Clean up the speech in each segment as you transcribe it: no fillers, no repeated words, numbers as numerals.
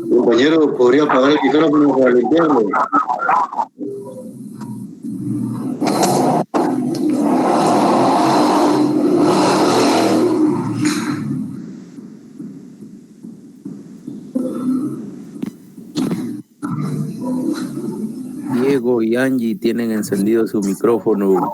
Compañero, ¿podría apagar el micrófono para limpiarlo? Diego y Angie tienen encendido su micrófono.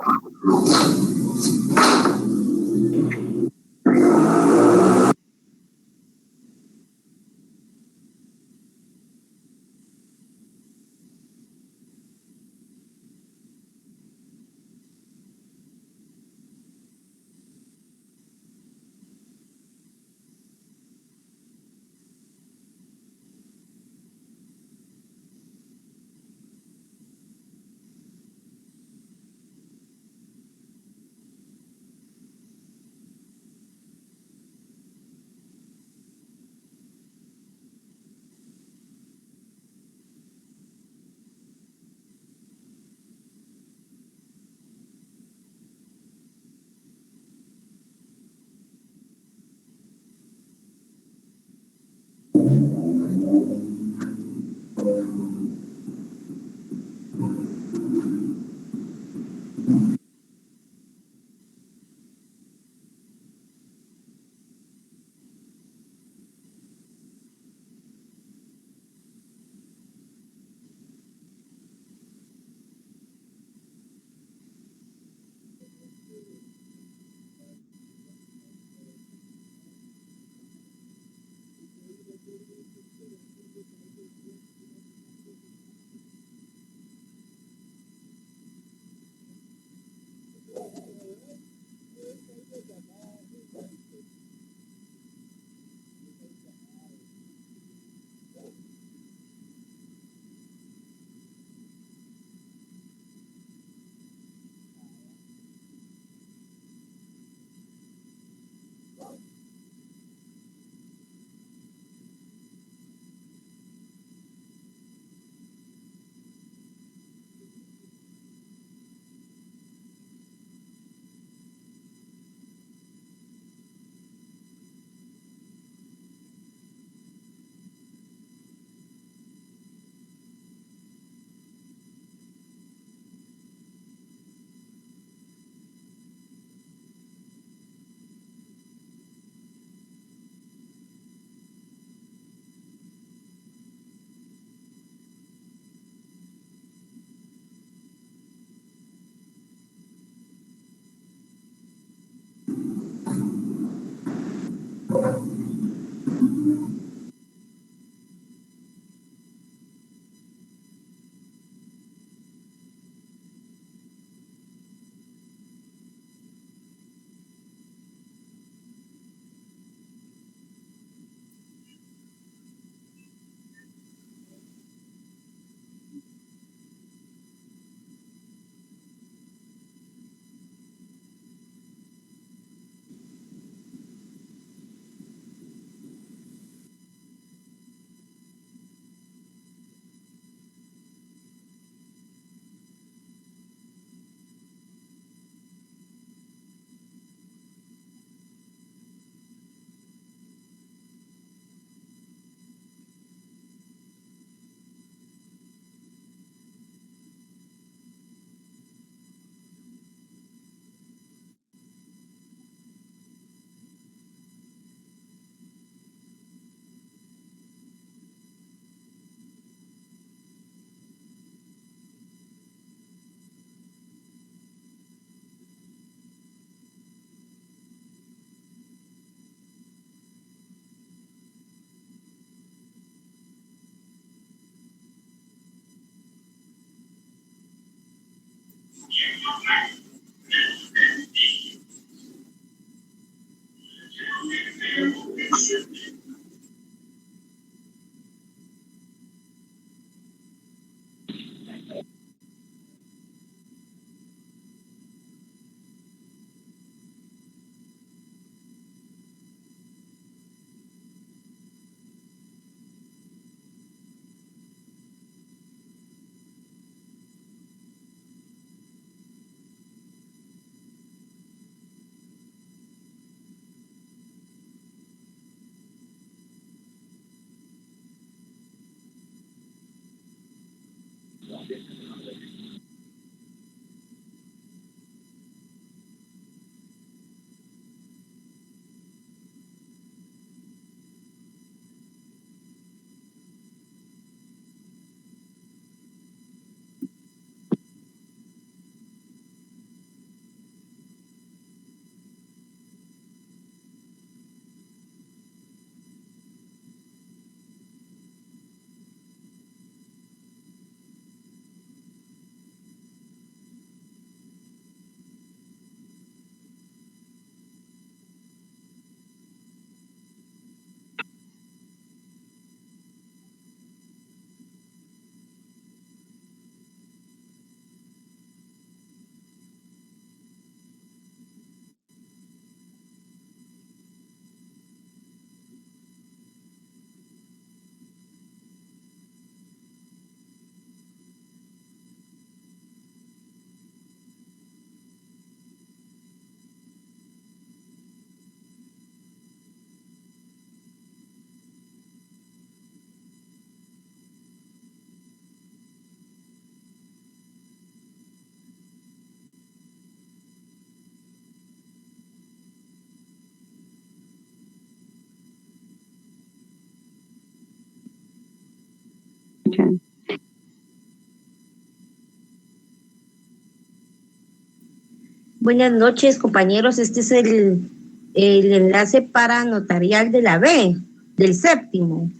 Buenas noches, compañeros. Este es el enlace para notarial de la B, del séptimo.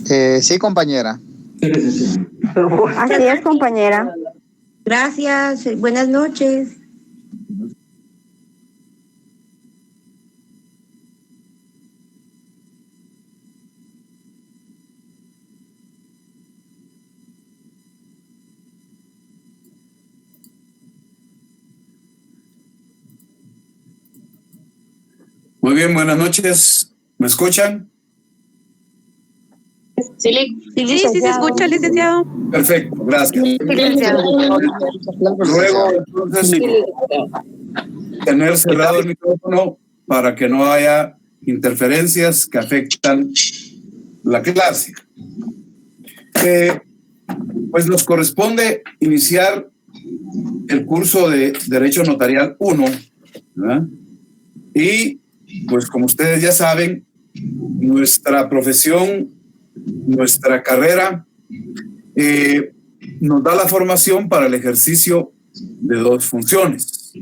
Sí, compañera. Así es, compañera. Gracias. Buenas noches. Muy bien, buenas noches. ¿Me escuchan? Sí, se escucha, licenciado. Perfecto, gracias. Ruego entonces tener cerrado el micrófono para que no haya interferencias que afectan la clase. Pues nos corresponde iniciar el curso de Derecho Notarial 1, ¿verdad? Y pues como ustedes ya saben, nuestra profesión, nuestra carrera nos da la formación para el ejercicio de dos funciones,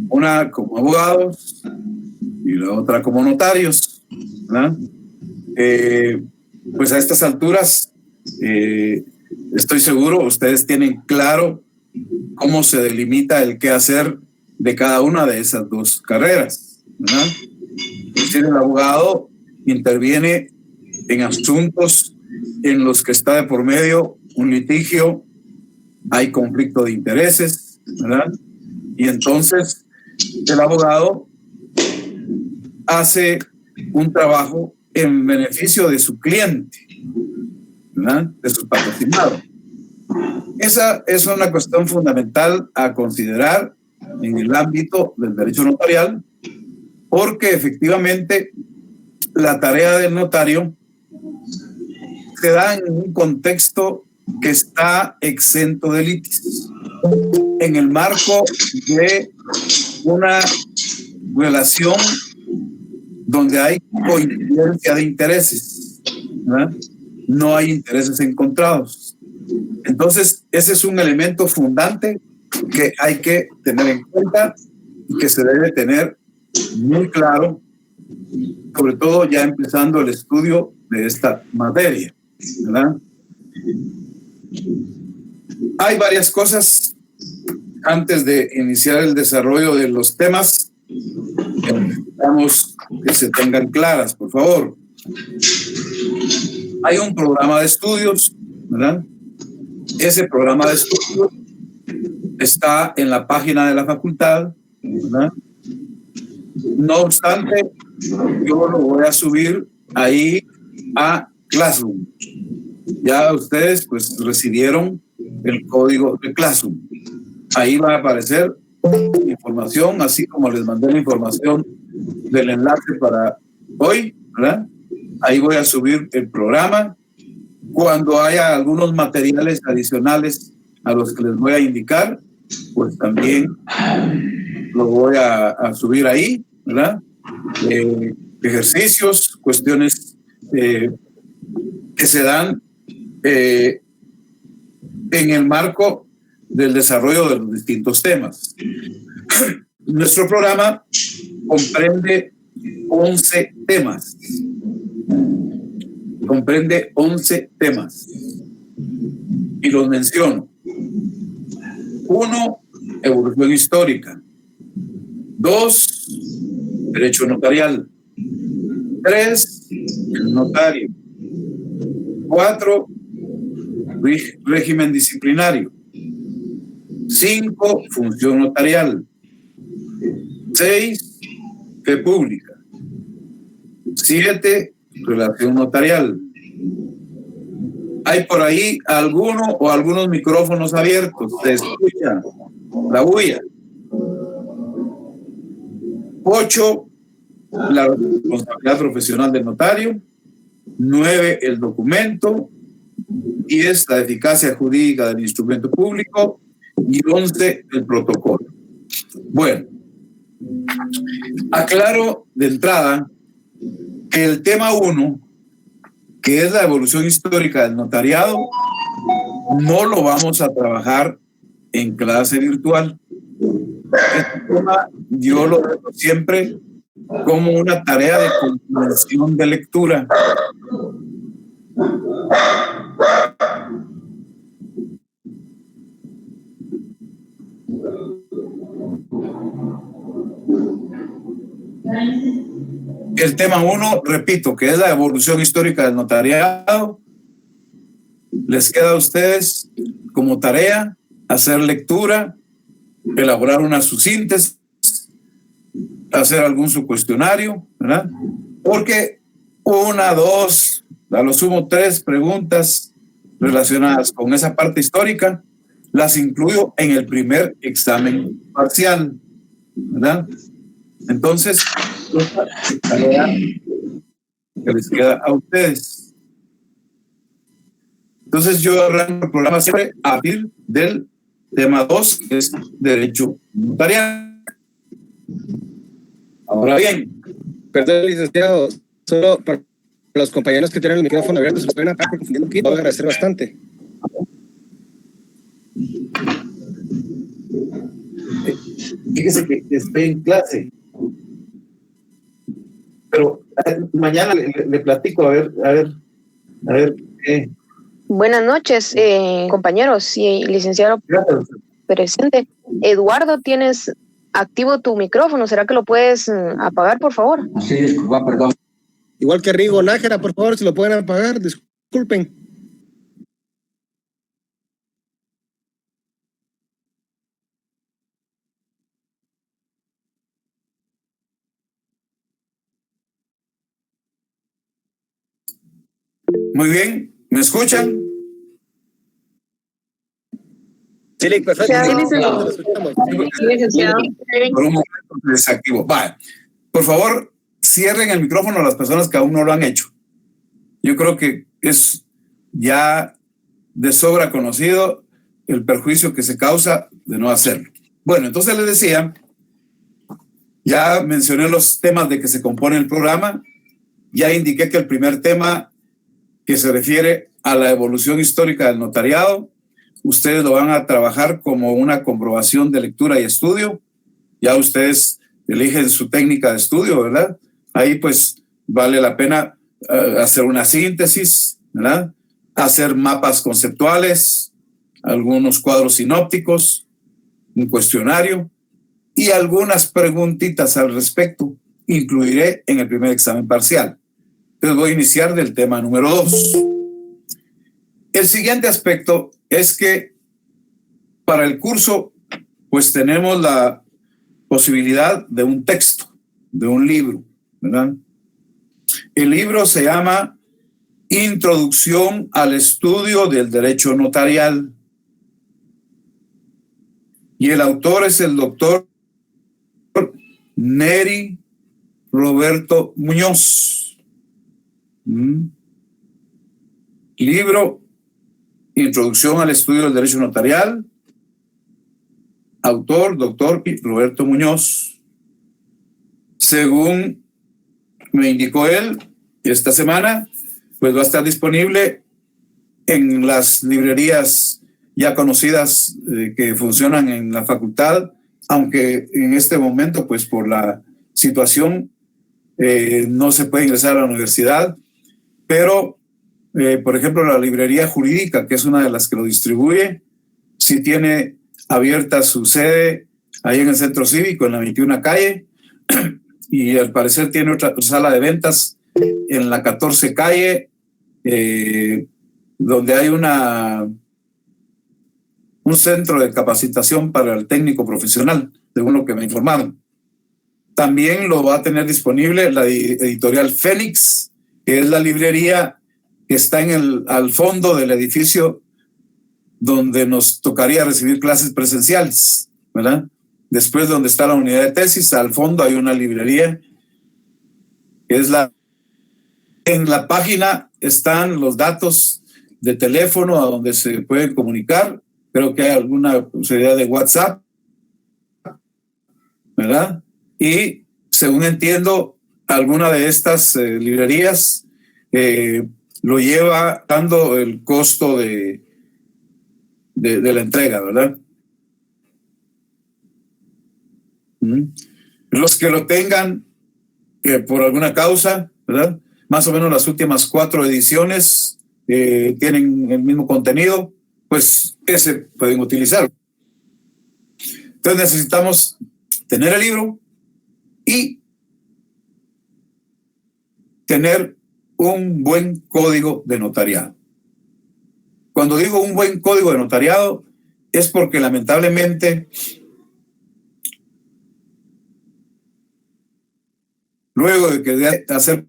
una como abogados y la otra como notarios, ¿verdad? Pues a estas alturas estoy seguro ustedes tienen claro cómo se delimita el quehacer de cada una de esas dos carreras, ¿verdad? Es decir, el abogado interviene en asuntos en los que está de por medio un litigio, hay conflicto de intereses, ¿verdad? Y entonces el abogado hace un trabajo en beneficio de su cliente, ¿verdad? De su patrocinado. Esa es una cuestión fundamental a considerar en el ámbito del derecho notarial, porque efectivamente la tarea del notario se da en un contexto que está exento de litis, en el marco de una relación donde hay coincidencia de intereses, ¿verdad? No hay intereses encontrados. Entonces, ese es un elemento fundante que hay que tener en cuenta y que se debe tener muy claro, sobre todo ya empezando el estudio de esta materia, ¿verdad? Hay varias cosas antes de iniciar el desarrollo de los temas que necesitamos que se tengan claras, por favor. Hay un programa de estudios, ¿verdad? Ese programa de estudios está en la página de la facultad, ¿verdad? No obstante, yo lo voy a subir ahí a Classroom. Ya ustedes pues recibieron el código de Classroom. Ahí va a aparecer información, así como les mandé la información del enlace para hoy, ¿verdad? Ahí voy a subir el programa Cuando haya algunos materiales adicionales a los que les voy a indicar, pues también lo voy a subir ahí, ¿verdad? Ejercicios, cuestiones que se dan en el marco del desarrollo de los distintos temas. Nuestro programa comprende 11 temas. Comprende 11 temas. Y los menciono. 1, evolución histórica. 2, derecho notarial. 3, el notario. 4, régimen disciplinario. 5, función notarial. 6, fe pública. 7, relación notarial. Hay por ahí alguno o algunos micrófonos abiertos. Se escucha la bulla. 8, la responsabilidad profesional del notario. 9, el documento. 10, la eficacia jurídica del instrumento público. Y 11, el protocolo. Bueno, aclaro de entrada que el tema 1, que es la evolución histórica del notariado, no lo vamos a trabajar en clase virtual. Este tema yo lo veo siempre como una tarea de comprensión de lectura. El tema 1, repito, que es la evolución histórica del notariado, les queda a ustedes como tarea hacer lectura, elaborar una subsíntesis, hacer algún subcuestionario, ¿verdad? Porque 1, 2, a lo sumo 3 preguntas relacionadas con esa parte histórica las incluyo en el primer examen parcial, ¿verdad? Entonces, esta tarea que les queda a ustedes. Entonces, yo arranco el programa siempre a partir del tema 2, que es derecho notarial. Ahora bien. Perdón, licenciado, solo para los compañeros que tienen el micrófono abierto, se lo pueden apagar confundiendo un poquito, voy a agradecer bastante. Fíjese que estoy en clase. Pero mañana le platico, a ver. Buenas noches, compañeros y licenciado Gracias. presente. Eduardo, tienes activo tu micrófono. ¿Será que lo puedes apagar, por favor? Sí, disculpa, perdón. Igual que Rigo Nájera, por favor, si lo pueden apagar, disculpen. Muy bien, ¿me escuchan? Sí, perfecto. Sí, licenciado. Por un momento me desactivo. Vale. Por favor, cierren el micrófono a las personas que aún no lo han hecho. Yo creo que es ya de sobra conocido el perjuicio que se causa de no hacerlo. Bueno, entonces les decía, ya mencioné los temas de que se compone el programa, ya indiqué que el primer tema que se refiere a la evolución histórica del notariado, ustedes lo van a trabajar como una comprobación de lectura y estudio. Ya ustedes eligen su técnica de estudio, ¿verdad? Ahí pues vale la pena hacer una síntesis, ¿verdad? Hacer mapas conceptuales, algunos cuadros sinópticos, un cuestionario y algunas preguntitas al respecto incluiré en el primer examen parcial. Entonces voy a iniciar del tema número 2. El siguiente aspecto es que para el curso pues tenemos la posibilidad de un texto, de un libro, ¿verdad? El libro se llama Introducción al estudio del derecho notarial y el autor es el doctor Neri Roberto Muñoz. libro Introducción al Estudio del Derecho Notarial, autor, doctor Roberto Muñoz. Según me indicó él, esta semana, pues va a estar disponible en las librerías ya conocidas que funcionan en la facultad, aunque en este momento, pues por la situación, no se puede ingresar a la universidad, pero, por ejemplo, la librería jurídica, que es una de las que lo distribuye, sí tiene abierta su sede ahí en el Centro Cívico, en la 21 calle, y al parecer tiene otra sala de ventas en la 14 calle, donde hay un centro de capacitación para el técnico profesional, según lo que me informaron. También lo va a tener disponible la editorial Fénix, que es la librería que está al fondo del edificio donde nos tocaría recibir clases presenciales, ¿verdad? Después, donde está la unidad de tesis, al fondo hay una librería que es en la página están los datos de teléfono a donde se pueden comunicar. Creo que hay alguna posibilidad de WhatsApp, ¿verdad? Y según entiendo, alguna de estas librerías lo lleva dando el costo de la entrega, ¿verdad? Los que lo tengan por alguna causa, ¿verdad? Más o menos las últimas 4 ediciones tienen el mismo contenido, pues ese pueden utilizar. Entonces necesitamos tener el libro y tener un buen código de notariado. Cuando digo un buen código de notariado es porque lamentablemente luego de que de hacer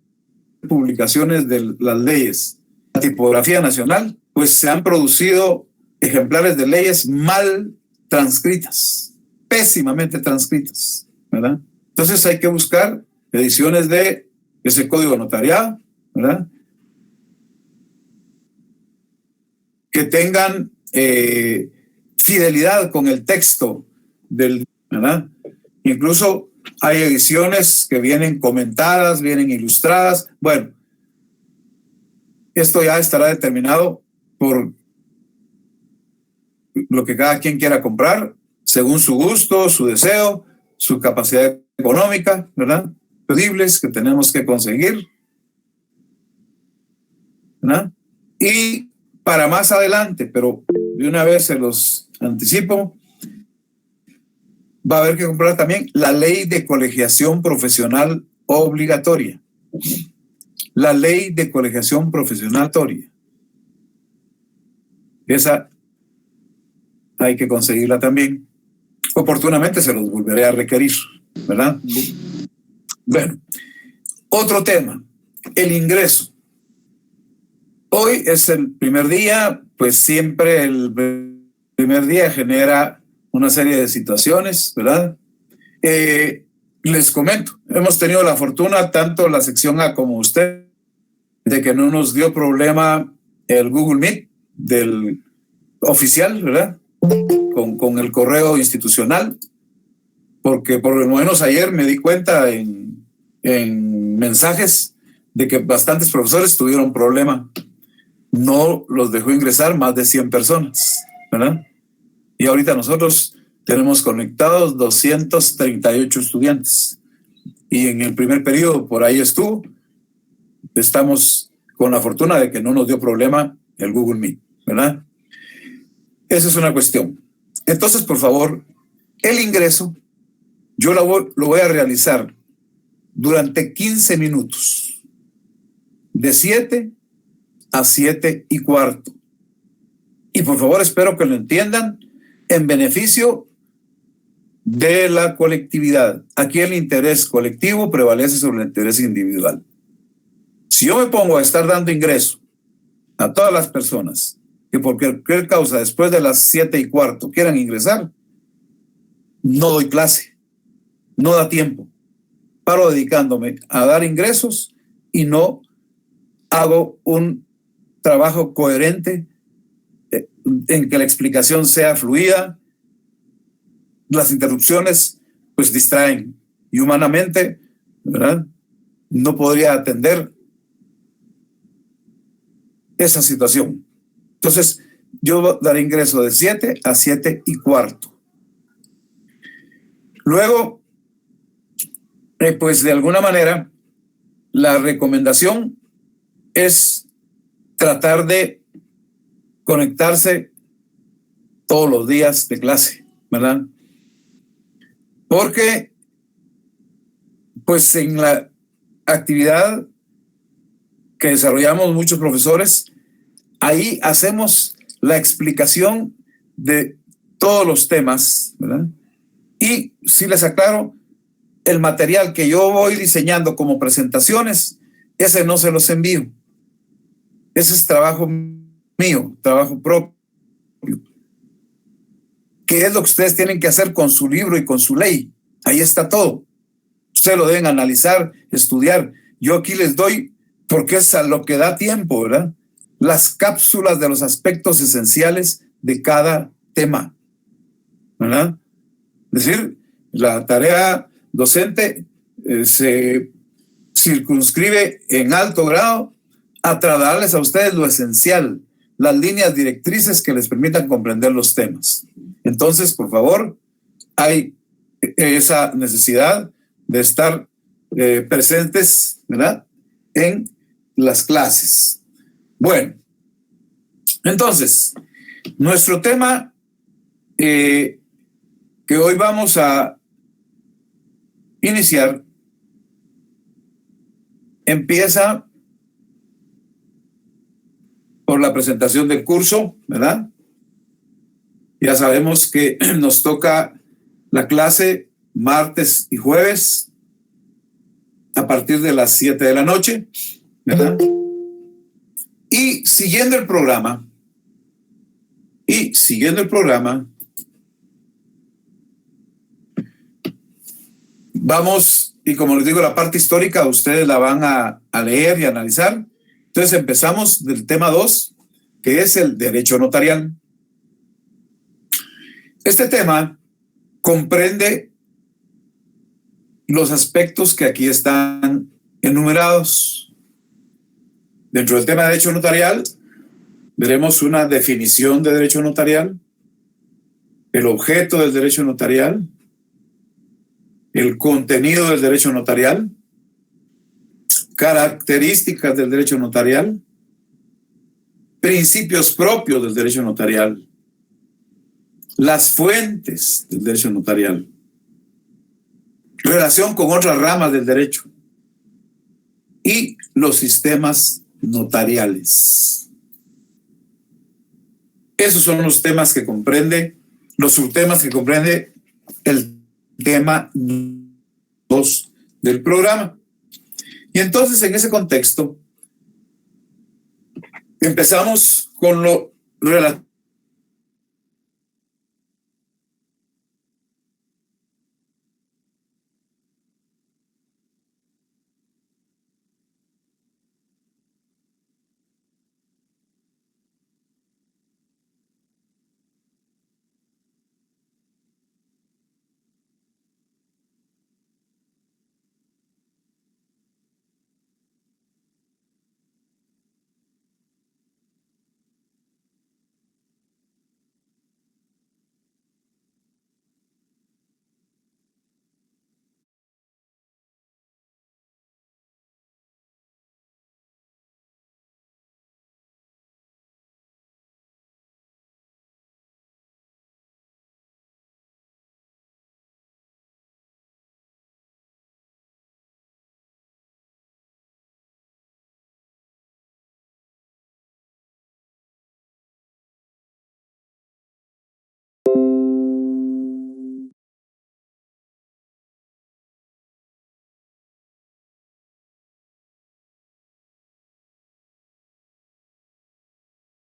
publicaciones de las leyes, la tipografía nacional, pues se han producido ejemplares de leyes mal transcritas, pésimamente transcritas, ¿verdad? Entonces hay que buscar ediciones de ese código notariado, ¿verdad? Que tengan fidelidad con el texto ¿verdad? Incluso hay ediciones que vienen comentadas, vienen ilustradas. Bueno, esto ya estará determinado por lo que cada quien quiera comprar, según su gusto, su deseo, su capacidad económica, ¿verdad? Pedibles que tenemos que conseguir, ¿verdad? Y para más adelante, pero de una vez se los anticipo, va a haber que comprar también la ley de colegiación profesional obligatoria. La ley de colegiación profesional obligatoria. Esa hay que conseguirla también. Oportunamente se los volveré a requerir, ¿verdad? Bueno, otro tema, el ingreso. Hoy es el primer día, pues siempre el primer día genera una serie de situaciones, ¿verdad? Les comento, hemos tenido la fortuna, tanto la sección A como usted, de que no nos dio problema el Google Meet del oficial, ¿verdad? Con el correo institucional, porque por lo menos ayer me di cuenta en mensajes de que bastantes profesores tuvieron problema. No los dejó ingresar más de 100 personas, ¿verdad? Y ahorita nosotros tenemos conectados 238 estudiantes. Y en el primer periodo por ahí estuvo. Estamos con la fortuna de que no nos dio problema el Google Meet, ¿verdad? Esa es una cuestión. Entonces, por favor, el ingreso yo lo voy a realizar durante 15 minutos, de 7 a 7:15. Y por favor, espero que lo entiendan, en beneficio de la colectividad. Aquí el interés colectivo prevalece sobre el interés individual. Si yo me pongo a estar dando ingreso a todas las personas que por cualquier causa después de las 7:15 quieran ingresar, no doy clase, no da tiempo. Paro dedicándome a dar ingresos y no hago un trabajo coherente, en que la explicación sea fluida. Las interrupciones pues distraen y humanamente, ¿verdad?, no podría atender esa situación. Entonces, yo daré ingreso de 7 a 7:15. Luego, pues de alguna manera, la recomendación es tratar de conectarse todos los días de clase, ¿verdad? Porque, pues en la actividad que desarrollamos muchos profesores, ahí hacemos la explicación de todos los temas, ¿verdad? Y si les aclaro, el material que yo voy diseñando como presentaciones, ese no se los envío. Ese es trabajo mío, trabajo propio. ¿Qué es lo que ustedes tienen que hacer con su libro y con su ley? Ahí está todo. Ustedes lo deben analizar, estudiar. Yo aquí les doy, porque es a lo que da tiempo, ¿verdad?, las cápsulas de los aspectos esenciales de cada tema, ¿verdad? Es decir, la tarea docente se circunscribe en alto grado a trasladarles a ustedes lo esencial, las líneas directrices que les permitan comprender los temas. Entonces, por favor, hay esa necesidad de estar presentes, ¿verdad?, en las clases. Bueno, entonces, nuestro tema que hoy vamos a iniciar empieza por la presentación del curso, ¿verdad? Ya sabemos que nos toca la clase martes y jueves a partir de las 7 de la noche, ¿verdad? Y siguiendo el programa, vamos, y como les digo, la parte histórica ustedes la van a leer y analizar. Entonces empezamos del tema 2, que es el derecho notarial. Este tema comprende los aspectos que aquí están enumerados. Dentro del tema de derecho notarial, veremos una definición de derecho notarial, el objeto del derecho notarial, el contenido del derecho notarial, características del derecho notarial, principios propios del derecho notarial, las fuentes del derecho notarial, relación con otras ramas del derecho y los sistemas notariales. Esos son los temas que comprende, los subtemas que comprende el tema 2 del programa. Y entonces, en ese contexto, empezamos con lo relativo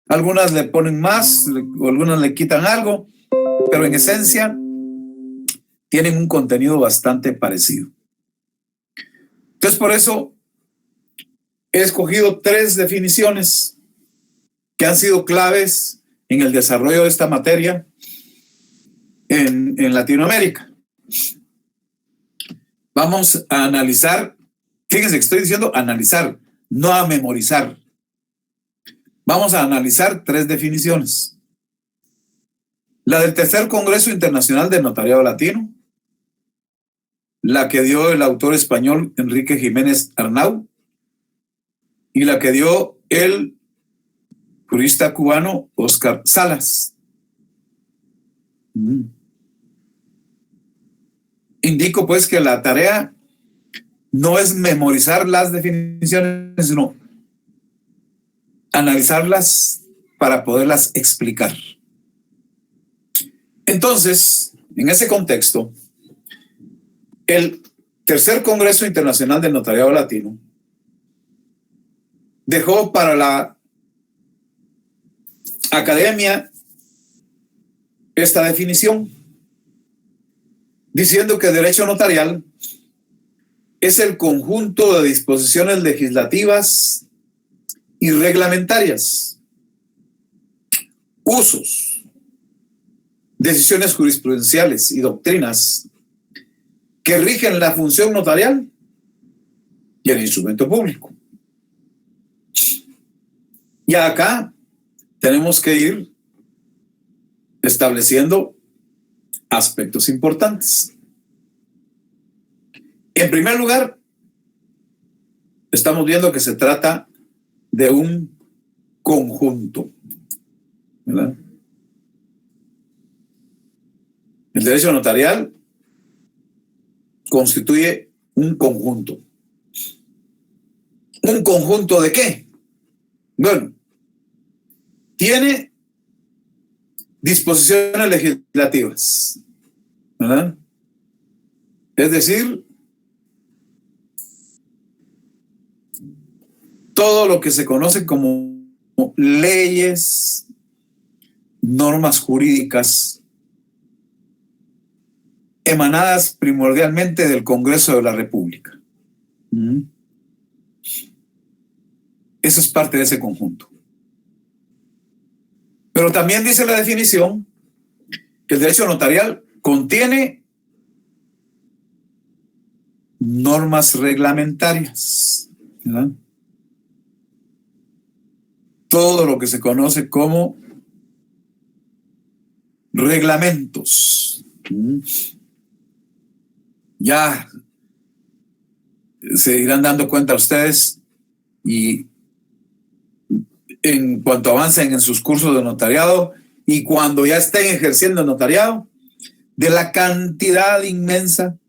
algunas le ponen más, o algunas le quitan algo, pero en esencia tienen un contenido bastante parecido. Entonces, por eso he escogido 3 definiciones que han sido claves en el desarrollo de esta materia en Latinoamérica. Vamos a analizar, fíjense que estoy diciendo analizar, no a memorizar. Vamos a analizar 3 definiciones. La del Tercer Congreso Internacional del Notariado Latino, la que dio el autor español Enrique Jiménez Arnau y la que dio el jurista cubano Óscar Salas. Indico pues que la tarea no es memorizar las definiciones, sino analizarlas para poderlas explicar. Entonces, en ese contexto, el Tercer Congreso Internacional del Notariado Latino dejó para la academia esta definición, diciendo que el derecho notarial es el conjunto de disposiciones legislativas y reglamentarias, usos, decisiones jurisprudenciales y doctrinas que rigen la función notarial y el instrumento público. Y acá tenemos que ir estableciendo aspectos importantes. En primer lugar, estamos viendo que se trata de un conjunto, ¿verdad? El derecho notarial constituye un conjunto. ¿Un conjunto de qué? Bueno, tiene disposiciones legislativas, ¿verdad? Es decir, todo lo que se conoce como leyes, normas jurídicas, emanadas primordialmente del Congreso de la República. Eso es parte de ese conjunto. Pero también dice la definición que el derecho notarial contiene normas reglamentarias, ¿verdad? Todo lo que se conoce como reglamentos. Ya se irán dando cuenta ustedes, y en cuanto avancen en sus cursos de notariado y cuando ya estén ejerciendo el notariado, de la cantidad inmensa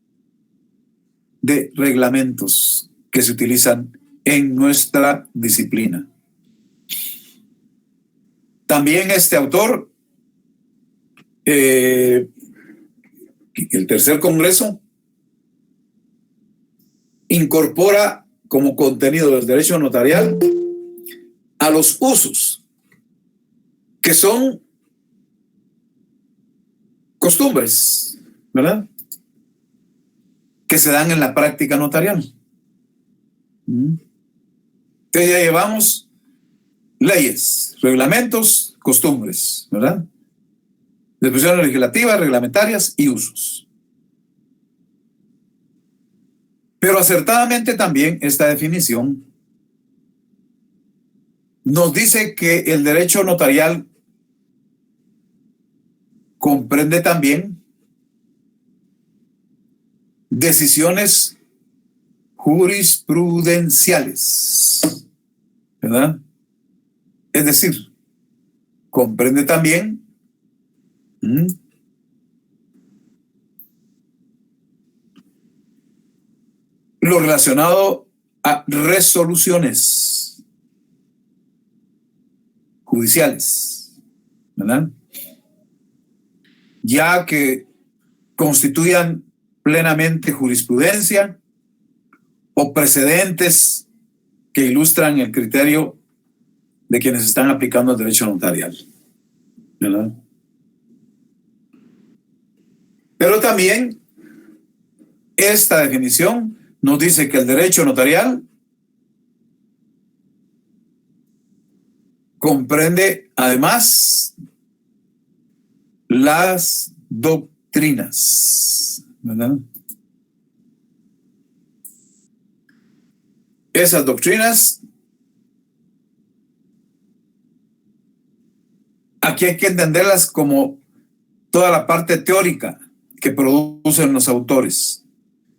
de reglamentos que se utilizan en nuestra disciplina. También este autor, el Tercer Congreso, incorpora como contenido del derecho notarial a los usos, que son costumbres, ¿verdad?, que se dan en la práctica notarial. Entonces ya llevamos leyes, reglamentos, costumbres, ¿verdad?, disposiciones legislativas, reglamentarias y usos. Pero acertadamente también esta definición nos dice que el derecho notarial comprende también decisiones jurisprudenciales, ¿verdad? Es decir, comprende también lo relacionado a resoluciones judiciales, ¿verdad?, ya que constituyan plenamente jurisprudencia o precedentes que ilustran el criterio de quienes están aplicando el derecho notarial, ¿verdad? Pero también esta definición nos dice que el derecho notarial comprende además las doctrinas, ¿verdad? Esas doctrinas, aquí hay que entenderlas como toda la parte teórica que producen los autores,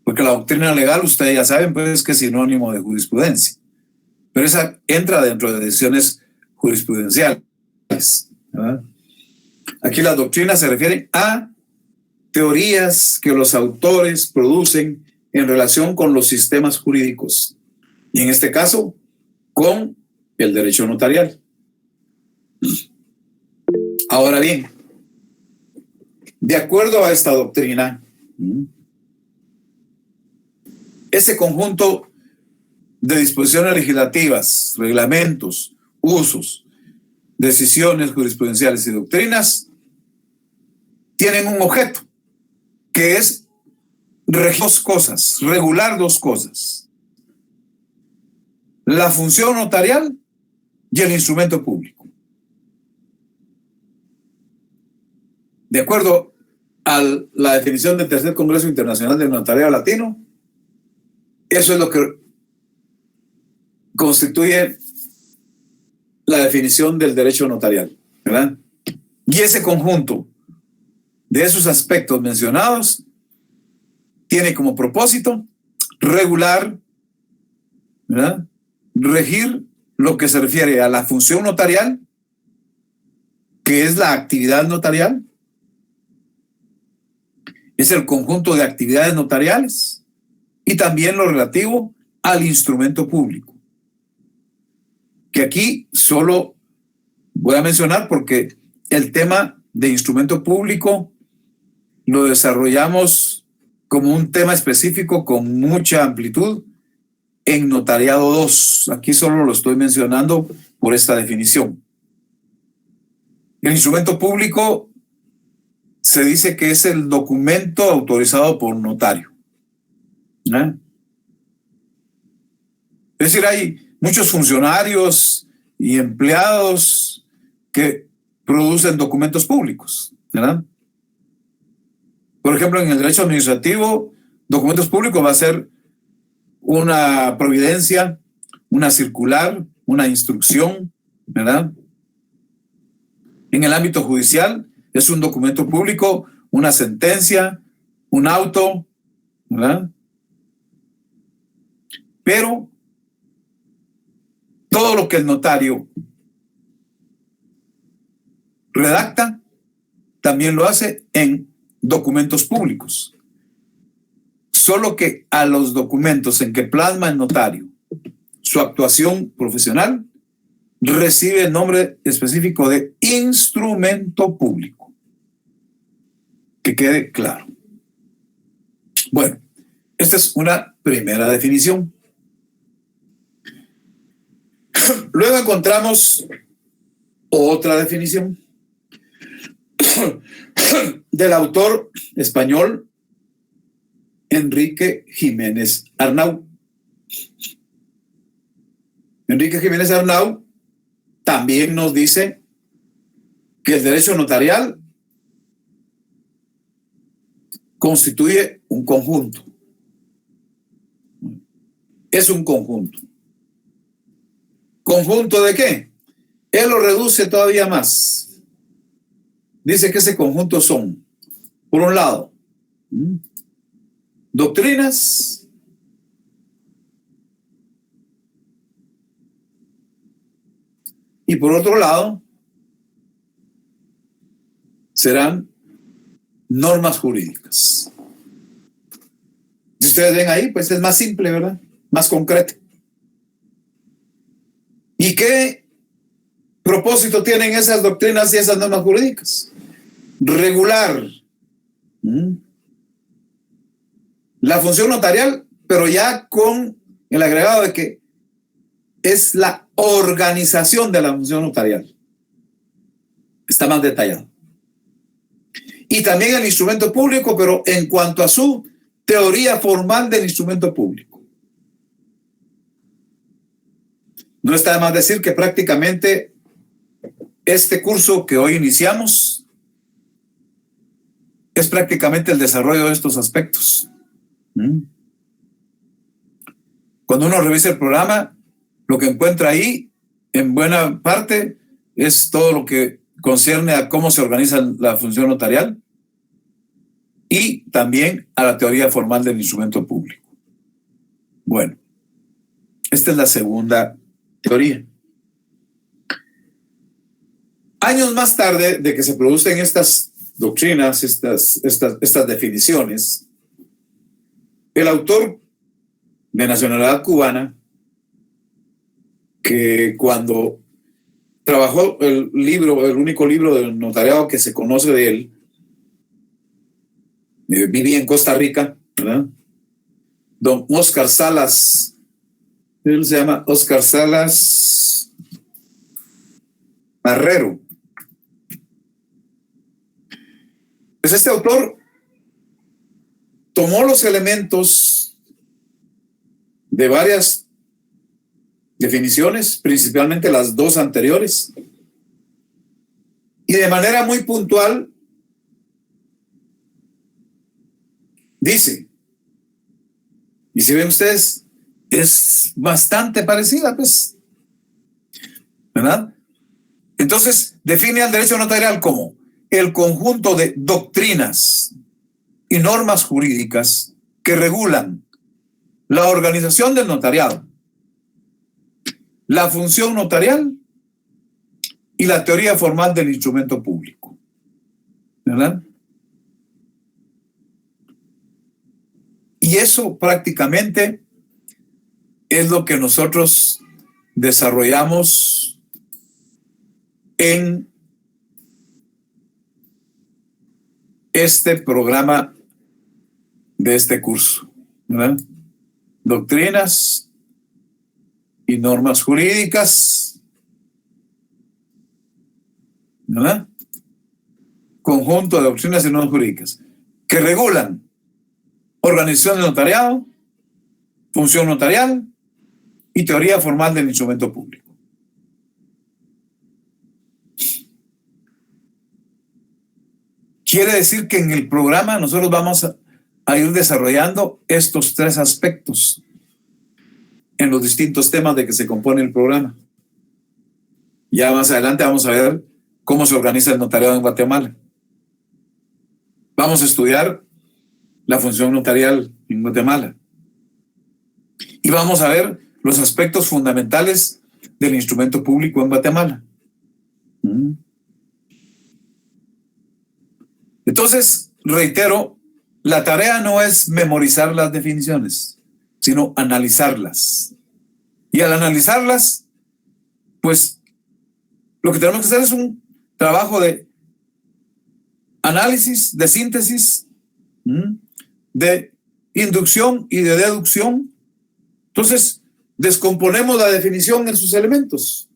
porque la doctrina legal, ustedes ya saben, pues, que es sinónimo de jurisprudencia, pero esa entra dentro de decisiones jurisprudenciales, ¿verdad? Aquí las doctrinas se refieren a teorías que los autores producen en relación con los sistemas jurídicos, y en este caso, con el derecho notarial. Ahora bien, de acuerdo a esta doctrina, ese conjunto de disposiciones legislativas, reglamentos, usos, decisiones jurisprudenciales y doctrinas tienen un objeto, que es regular dos cosas: la función notarial y el instrumento público. De acuerdo a la definición del Tercer Congreso Internacional del Notariado Latino, eso es lo que constituye la definición del derecho notarial, ¿verdad? Y ese conjunto de esos aspectos mencionados tiene como propósito regular, ¿verdad?, regir lo que se refiere a la función notarial, que es la actividad notarial, es el conjunto de actividades notariales, y también lo relativo al instrumento público, que aquí solo voy a mencionar porque el tema de instrumento público lo desarrollamos como un tema específico con mucha amplitud en Notariado 2. Aquí solo lo estoy mencionando por esta definición. El instrumento público se dice que es el documento autorizado por notario, ¿eh? Es decir, hay muchos funcionarios y empleados que producen documentos públicos, ¿verdad? Por ejemplo, en el derecho administrativo, documentos públicos va a ser una providencia, una circular, una instrucción, ¿verdad? En el ámbito judicial es un documento público, una sentencia, un auto, ¿verdad? Pero todo lo que el notario redacta también lo hace en documentos públicos. Solo que a los documentos en que plasma el notario su actuación profesional recibe el nombre específico de instrumento público. Que quede claro. Bueno, esta es una primera definición. Luego encontramos otra definición del autor español Enrique Jiménez Arnau. Enrique Jiménez Arnau también nos dice que el derecho notarial constituye un conjunto. Es un conjunto. ¿Conjunto de qué? Él lo reduce todavía más. Dice que ese conjunto son, por un lado, doctrinas, y por otro lado, serán normas jurídicas. Si ustedes ven ahí, pues es más simple, ¿verdad? Más concreto. ¿Y qué propósito tienen esas doctrinas y esas normas jurídicas? Regular la función notarial, pero ya con el agregado de que es la organización de la función notarial. Está más detallado. Y también el instrumento público, pero en cuanto a su teoría formal del instrumento público. No está de más decir que prácticamente este curso que hoy iniciamos es prácticamente el desarrollo de estos aspectos. Cuando uno revisa el programa, lo que encuentra ahí, en buena parte, es todo lo que concierne a cómo se organiza la función notarial y también a la teoría formal del instrumento público. Bueno, esta es la segunda teoría. Años más tarde de que se producen estas doctrinas, estas definiciones, el autor de nacionalidad cubana, que cuando trabajó el único libro del notariado que se conoce de él, vivía en Costa Rica, ¿verdad? Don Óscar Salas, él se llama Óscar Salas Marrero. Pues este autor tomó los elementos de varias definiciones, principalmente las dos anteriores, y de manera muy puntual dice, y si ven ustedes, es bastante parecida, pues, ¿verdad? Entonces, define al derecho notarial como el conjunto de doctrinas y normas jurídicas que regulan la organización del notariado, la función notarial y la teoría formal del instrumento público. ¿Verdad? Y eso prácticamente es lo que nosotros desarrollamos en este programa de este curso, ¿verdad? Doctrinas y normas jurídicas, ¿verdad? Conjunto de doctrinas y normas jurídicas que regulan organización del notariado, función notarial y teoría formal del instrumento público. Quiere decir que en el programa nosotros vamos a ir desarrollando estos tres aspectos en los distintos temas de que se compone el programa. Ya más adelante vamos a ver cómo se organiza el notariado en Guatemala. Vamos a estudiar la función notarial en Guatemala. Y vamos a ver los aspectos fundamentales del instrumento público en Guatemala. Entonces, reitero, la tarea no es memorizar las definiciones, sino analizarlas. Y al analizarlas, pues, lo que tenemos que hacer es un trabajo de análisis, de síntesis, de inducción y de deducción. Entonces, descomponemos la definición en sus elementos,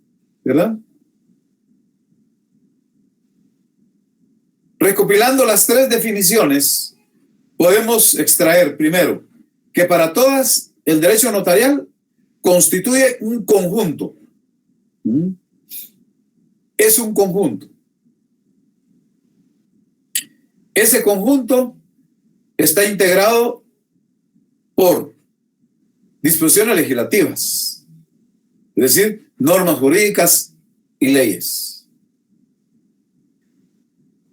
¿verdad? Recopilando las tres definiciones, podemos extraer, primero, que para todas el derecho notarial constituye un conjunto. Es un conjunto. Ese conjunto está integrado por disposiciones legislativas, es decir, normas jurídicas y leyes.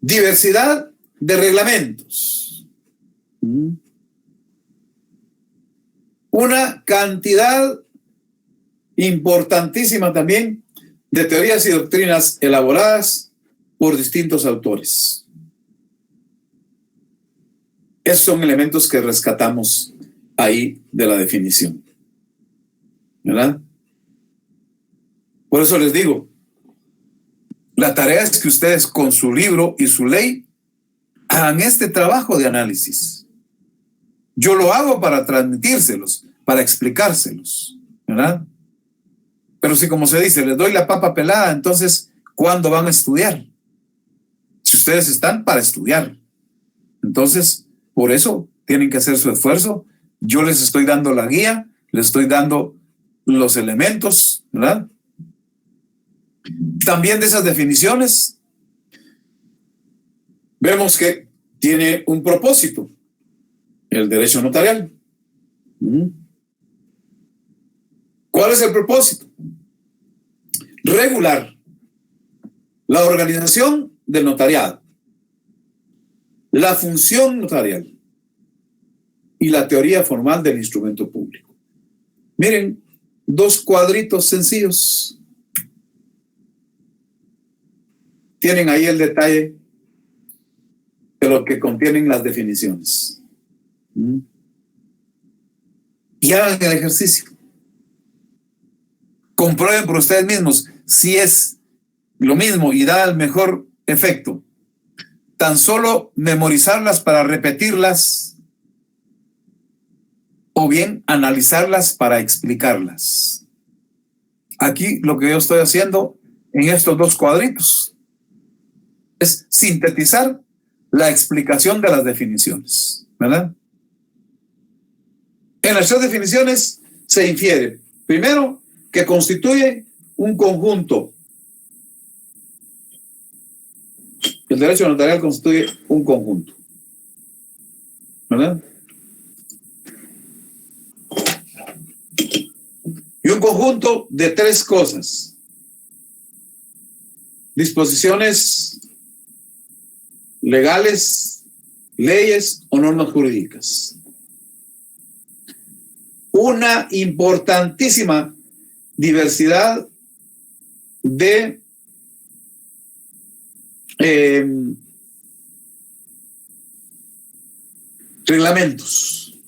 Diversidad de reglamentos. Una cantidad importantísima también de teorías y doctrinas elaboradas por distintos autores. Esos son elementos que rescatamos ahí de la definición, ¿verdad? Por eso les digo, la tarea es que ustedes con su libro y su ley hagan este trabajo de análisis. Yo lo hago para transmitírselos, para explicárselos, ¿verdad? Pero si, como se dice, les doy la papa pelada, entonces, ¿cuándo van a estudiar? Si ustedes están para estudiar. Entonces, por eso tienen que hacer su esfuerzo. Yo les estoy dando la guía, les estoy dando los elementos, ¿verdad? También de esas definiciones vemos que tiene un propósito, el derecho notarial. ¿Cuál es el propósito? Regular la organización del notariado, la función notarial y la teoría formal del instrumento público. Miren, 2 cuadritos sencillos. Tienen ahí el detalle de lo que contienen las definiciones. Y hagan el ejercicio. Comprueben por ustedes mismos si es lo mismo y da el mejor efecto. Tan solo memorizarlas para repetirlas o bien analizarlas para explicarlas. Aquí lo que yo estoy haciendo en estos 2 cuadritos es sintetizar la explicación de las definiciones, ¿verdad? En las 3 definiciones se infiere, primero, que constituye un conjunto. El derecho notarial constituye un conjunto, ¿verdad? Y un conjunto de 3 cosas. Disposiciones legales, leyes o normas jurídicas. Una importantísima diversidad de reglamentos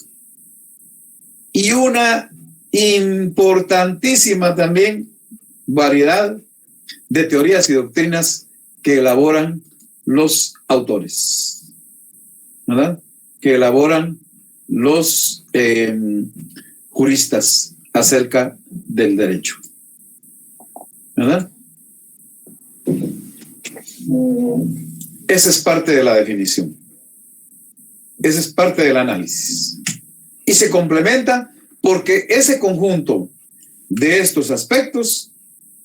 y una importantísima también variedad de teorías y doctrinas que elaboran los autores, ¿verdad? Que elaboran los juristas acerca del derecho, ¿verdad? Esa es parte de la definición. Esa es parte del análisis. Y se complementa porque ese conjunto de estos aspectos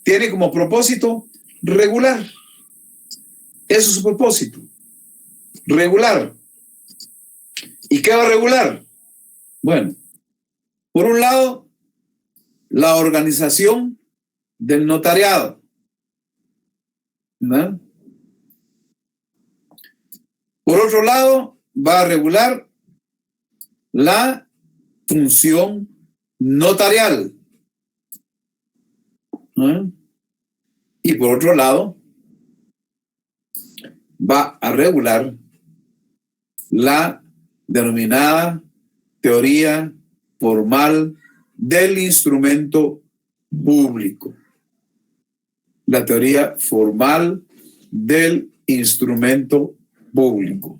tiene como propósito regular. Eso es su propósito. Regular. ¿Y qué va a regular? Bueno, por un lado, la organización del notariado, ¿verdad? Por otro lado, va a regular la función notarial, ¿no? Y por otro lado, va a regular la denominada teoría formal del instrumento público. La teoría formal del instrumento público.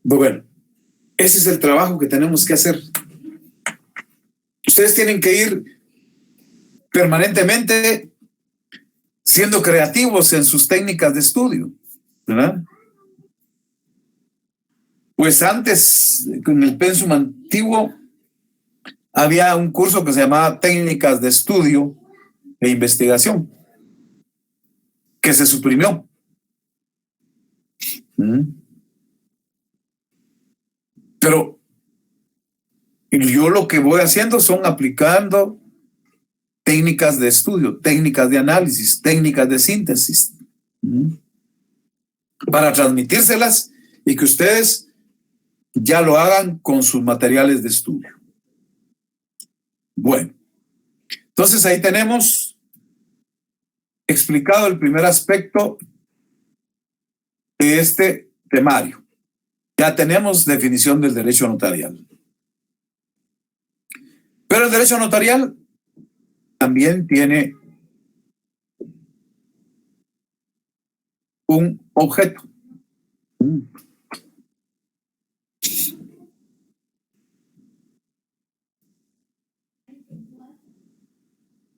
Bueno, ese es el trabajo que tenemos que hacer. Ustedes tienen que ir permanentemente siendo creativos en sus técnicas de estudio, ¿verdad? Pues antes, con el pensum antiguo, había un curso que se llamaba Técnicas de Estudio e Investigación, que se suprimió. Pero yo lo que voy haciendo son aplicando técnicas de estudio, técnicas de análisis, técnicas de síntesis, para transmitírselas y que ustedes ya lo hagan con sus materiales de estudio. Bueno, entonces ahí tenemos explicado el primer aspecto de este temario. Ya tenemos definición del derecho notarial. Pero el derecho notarial también tiene un objeto.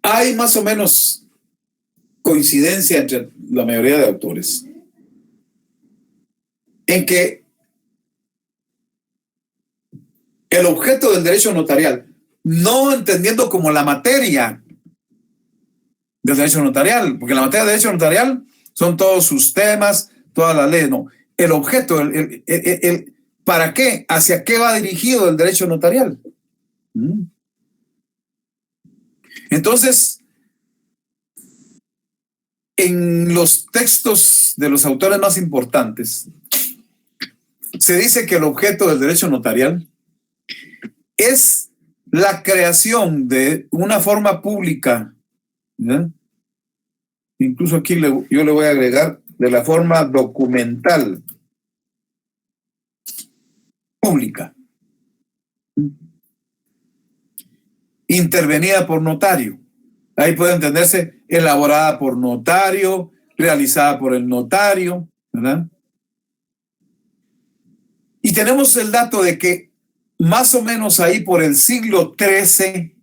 Hay más o menos coincidencia entre la mayoría de autores en que el objeto del derecho notarial no entendiendo como la materia del derecho notarial, porque la materia del derecho notarial son todos sus temas, todas las leyes, no. El objeto, ¿para qué? ¿Hacia qué va dirigido el derecho notarial? Entonces, en los textos de los autores más importantes, se dice que el objeto del derecho notarial es la creación de una forma pública, ¿verdad? Incluso aquí yo le voy a agregar de la forma documental pública, intervenida por notario. Ahí puede entenderse elaborada por notario, realizada por el notario, ¿verdad? Y tenemos el dato de que más o menos ahí por el siglo XIII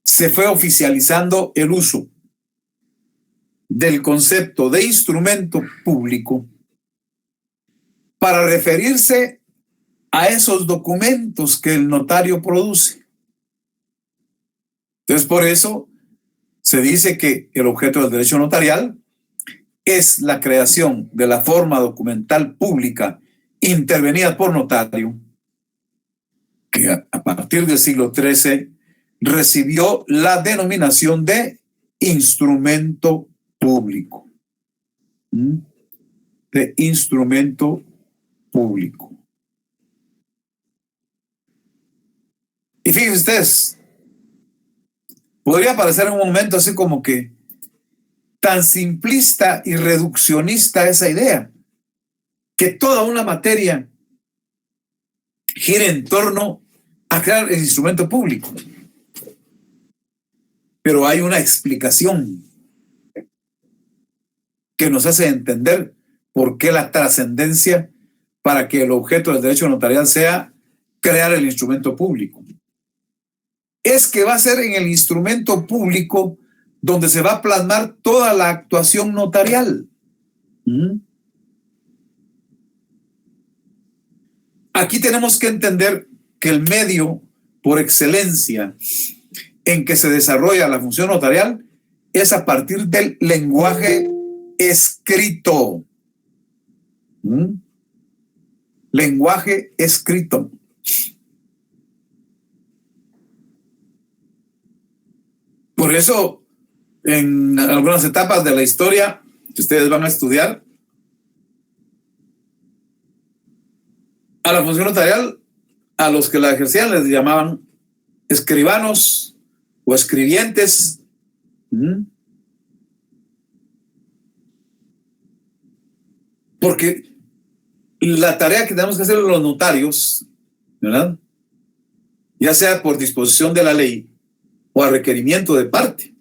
se fue oficializando el uso del concepto de instrumento público para referirse a esos documentos que el notario produce. Entonces, por eso se dice que el objeto del derecho notarial es la creación de la forma documental pública intervenida por notario, que a partir del siglo XIII recibió la denominación de instrumento público. De instrumento público. Y fíjense ustedes, podría parecer en un momento así como que tan simplista y reduccionista esa idea, que toda una materia gira en torno a crear el instrumento público. Pero hay una explicación que nos hace entender por qué la trascendencia para que el objeto del derecho notarial sea crear el instrumento público. Es que va a ser en el instrumento público donde se va a plasmar toda la actuación notarial. Aquí tenemos que entender que el medio por excelencia en que se desarrolla la función notarial es a partir del lenguaje escrito. Lenguaje escrito. Por eso, en algunas etapas de la historia que ustedes van a estudiar, a la función notarial, a los que la ejercían les llamaban escribanos o escribientes. Porque la tarea que tenemos que hacer los notarios, ¿verdad? Ya sea por disposición de la ley o a requerimiento de parte,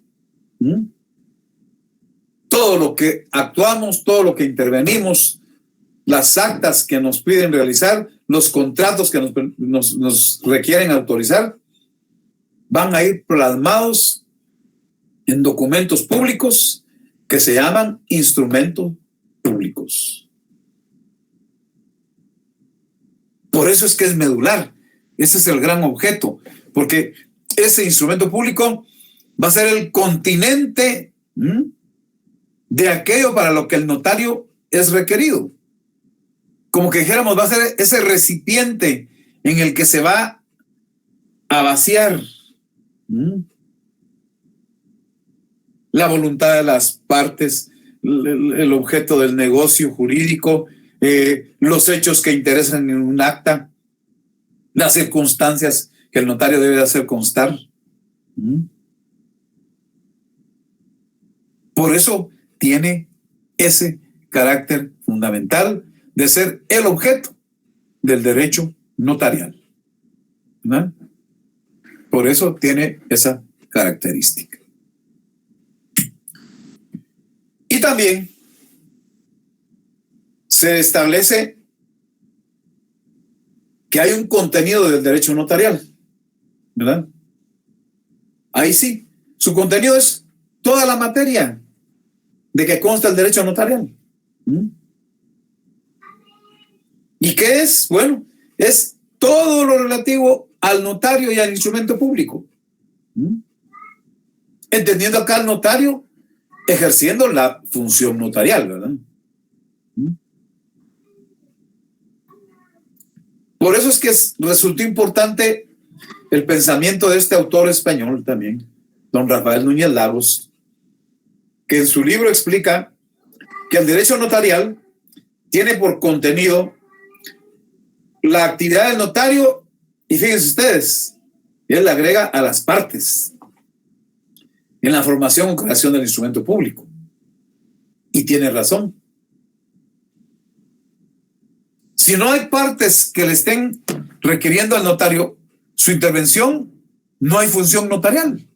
todo lo que actuamos, todo lo que intervenimos, las actas que nos piden realizar, los contratos que nos requieren autorizar, van a ir plasmados en documentos públicos que se llaman instrumentos públicos. Por eso es que es medular. Ese es el gran objeto, porque ese instrumento público va a ser el continente de aquello para lo que el notario es requerido. Como que dijéramos, va a ser ese recipiente en el que se va a vaciar la voluntad de las partes, el objeto del negocio jurídico, los hechos que interesan en un acta, las circunstancias que el notario debe hacer constar. Por eso tiene ese carácter fundamental de ser el objeto del derecho notarial. ¿No? Por eso tiene esa característica. Y también se establece que hay un contenido del derecho notarial, ¿verdad? Ahí sí, su contenido es toda la materia de que consta el derecho notarial. ¿Y qué es? Bueno, es todo lo relativo al notario y al instrumento público. Entendiendo acá al notario ejerciendo la función notarial, ¿verdad? Por eso es que resultó importante el pensamiento de este autor español también, don Rafael Núñez Lagos, que en su libro explica que el derecho notarial tiene por contenido la actividad del notario, y fíjense ustedes, él le agrega a las partes en la formación o creación del instrumento público. Y tiene razón. Si no hay partes que le estén requiriendo al notario su intervención, no hay función notarial.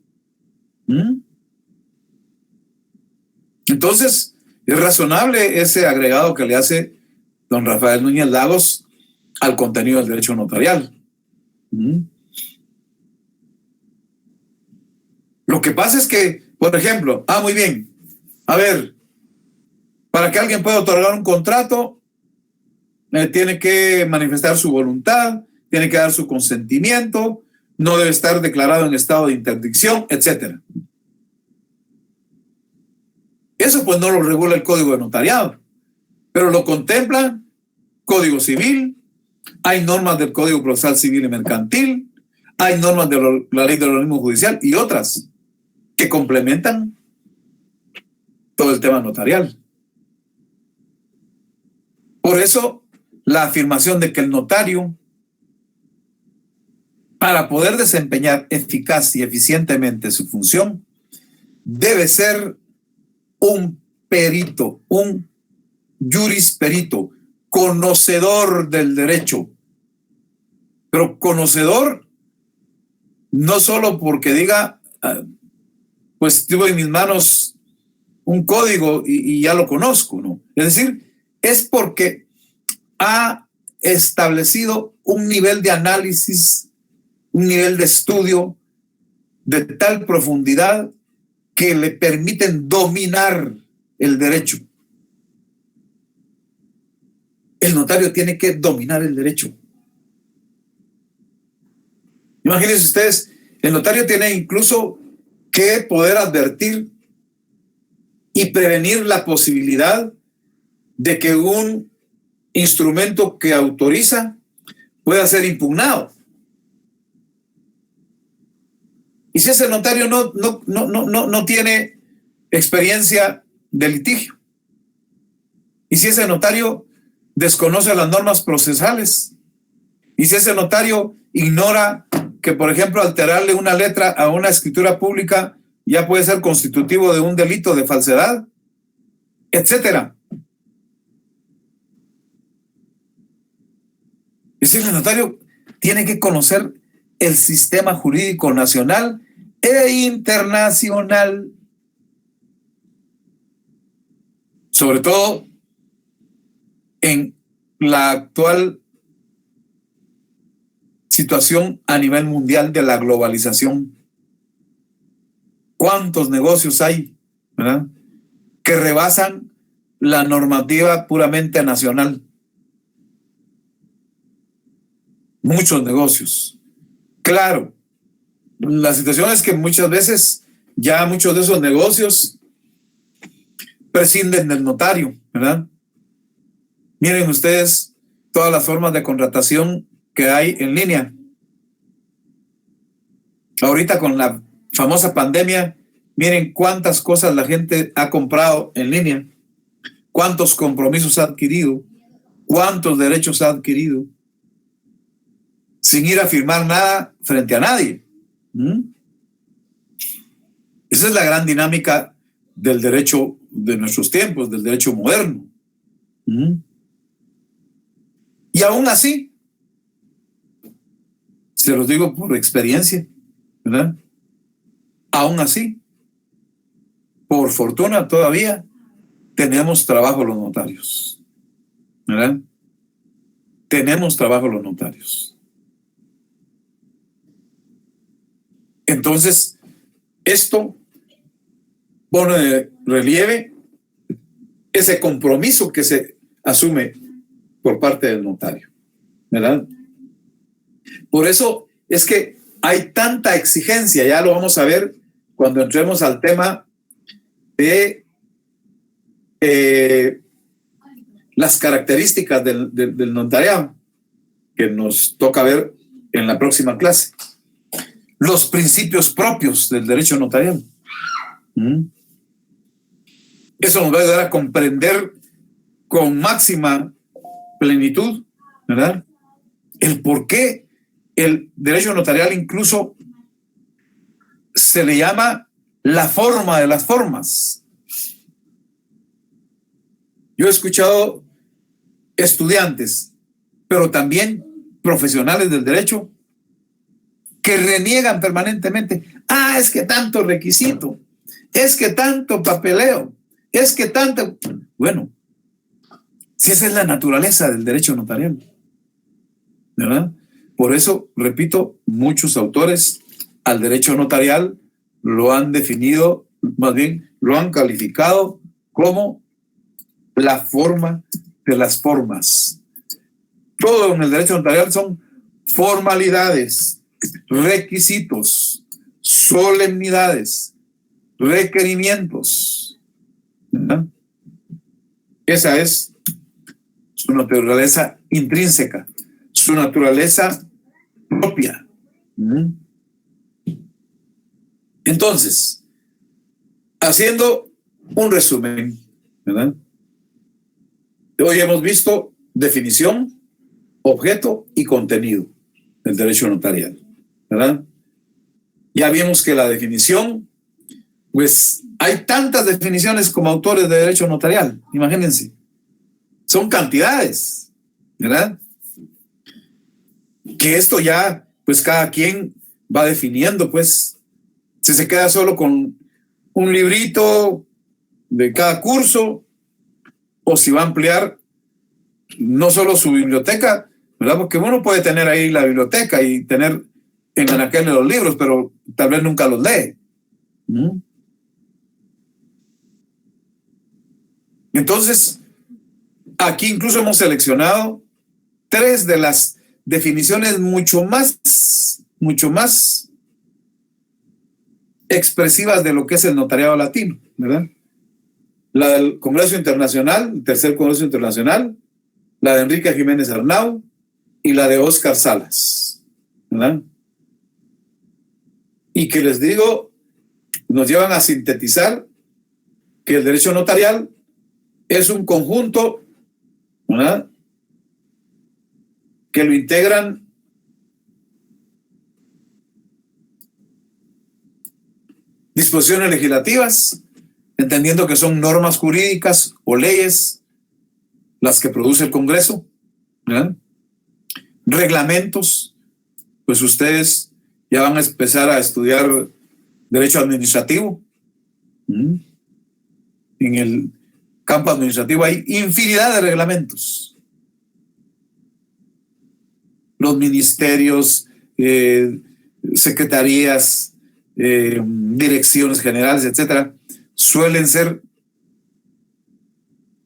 Entonces, es razonable ese agregado que le hace don Rafael Núñez Lagos al contenido del derecho notarial. Lo que pasa es que, por ejemplo, muy bien, a ver, para que alguien pueda otorgar un contrato, tiene que manifestar su voluntad, tiene que dar su consentimiento, no debe estar declarado en estado de interdicción, etc. Eso pues no lo regula el Código de Notariado, pero lo contempla Código Civil, hay normas del Código Procesal Civil y Mercantil, hay normas de la Ley del Organismo Judicial y otras que complementan todo el tema notarial. Por eso, la afirmación de que el notario, para poder desempeñar eficaz y eficientemente su función, debe ser un perito, un jurisperito, conocedor del derecho, pero conocedor no solo porque diga, pues tengo en mis manos un código y ya lo conozco, ¿no? Es decir, es porque ha establecido un nivel de análisis, un nivel de estudio de tal profundidad que le permiten dominar el derecho. El notario tiene que dominar el derecho. Imagínense ustedes, el notario tiene incluso que poder advertir y prevenir la posibilidad de que un instrumento que autoriza pueda ser impugnado. Y si ese notario no tiene experiencia de litigio, y si ese notario desconoce las normas procesales, y si ese notario ignora que, por ejemplo, alterarle una letra a una escritura pública ya puede ser constitutivo de un delito de falsedad, etcétera. Es decir, el notario tiene que conocer el sistema jurídico nacional e internacional, sobre todo en la actual situación a nivel mundial de la globalización. ¿Cuántos negocios hay, verdad?, que rebasan la normativa puramente nacional? Muchos negocios. Claro, la situación es que muchas veces ya muchos de esos negocios prescinden del notario, ¿verdad? Miren ustedes todas las formas de contratación que hay en línea. Ahorita con la famosa pandemia, miren cuántas cosas la gente ha comprado en línea, cuántos compromisos ha adquirido, cuántos derechos ha adquirido, sin ir a firmar nada frente a nadie. Esa es la gran dinámica del derecho de nuestros tiempos, del derecho moderno. Y aún así, se los digo por experiencia, ¿verdad? Aún así, por fortuna todavía tenemos trabajo los notarios, ¿verdad? Tenemos trabajo los notarios. Entonces, esto pone de relieve ese compromiso que se asume por parte del notario, ¿verdad? Por eso es que hay tanta exigencia, ya lo vamos a ver cuando entremos al tema de las características del notariado, que nos toca ver en la próxima clase. Los principios propios del derecho notarial. Eso nos va a ayudar a comprender con máxima plenitud, ¿verdad?, el por qué el derecho notarial incluso se le llama la forma de las formas. Yo he escuchado estudiantes, pero también profesionales del derecho, que reniegan permanentemente. Es que tanto requisito, es que tanto papeleo, es que tanto... Bueno, si esa es la naturaleza del derecho notarial, ¿verdad? Por eso, repito, muchos autores al derecho notarial lo han definido, más bien lo han calificado como la forma de las formas. Todo en el derecho notarial son formalidades, requisitos, solemnidades, requerimientos, ¿verdad? Esa es su naturaleza intrínseca, su naturaleza propia. Entonces, haciendo un resumen, ¿verdad?, hoy hemos visto definición, objeto y contenido del derecho notarial, ¿verdad? Ya vimos que la definición, pues hay tantas definiciones como autores de derecho notarial, imagínense, son cantidades, ¿verdad? Que esto ya, pues cada quien va definiendo, pues, si se queda solo con un librito de cada curso, o si va a ampliar no solo su biblioteca, ¿verdad? Porque uno puede tener ahí la biblioteca y tener en anaquel los libros, pero tal vez nunca los lee. Entonces, aquí incluso hemos seleccionado 3 de las definiciones mucho más expresivas de lo que es el notariado latino, ¿verdad? La del Congreso Internacional, el tercer Congreso Internacional, la de Enrique Jiménez Arnau y la de Óscar Salas, ¿verdad? Y que les digo, nos llevan a sintetizar que el derecho notarial es un conjunto, ¿verdad?, que lo integran disposiciones legislativas, entendiendo que son normas jurídicas o leyes las que produce el Congreso, ¿verdad?, reglamentos, pues ustedes ya van a empezar a estudiar derecho administrativo. En el campo administrativo hay infinidad de reglamentos. Los ministerios, secretarías, direcciones generales, etcétera, suelen ser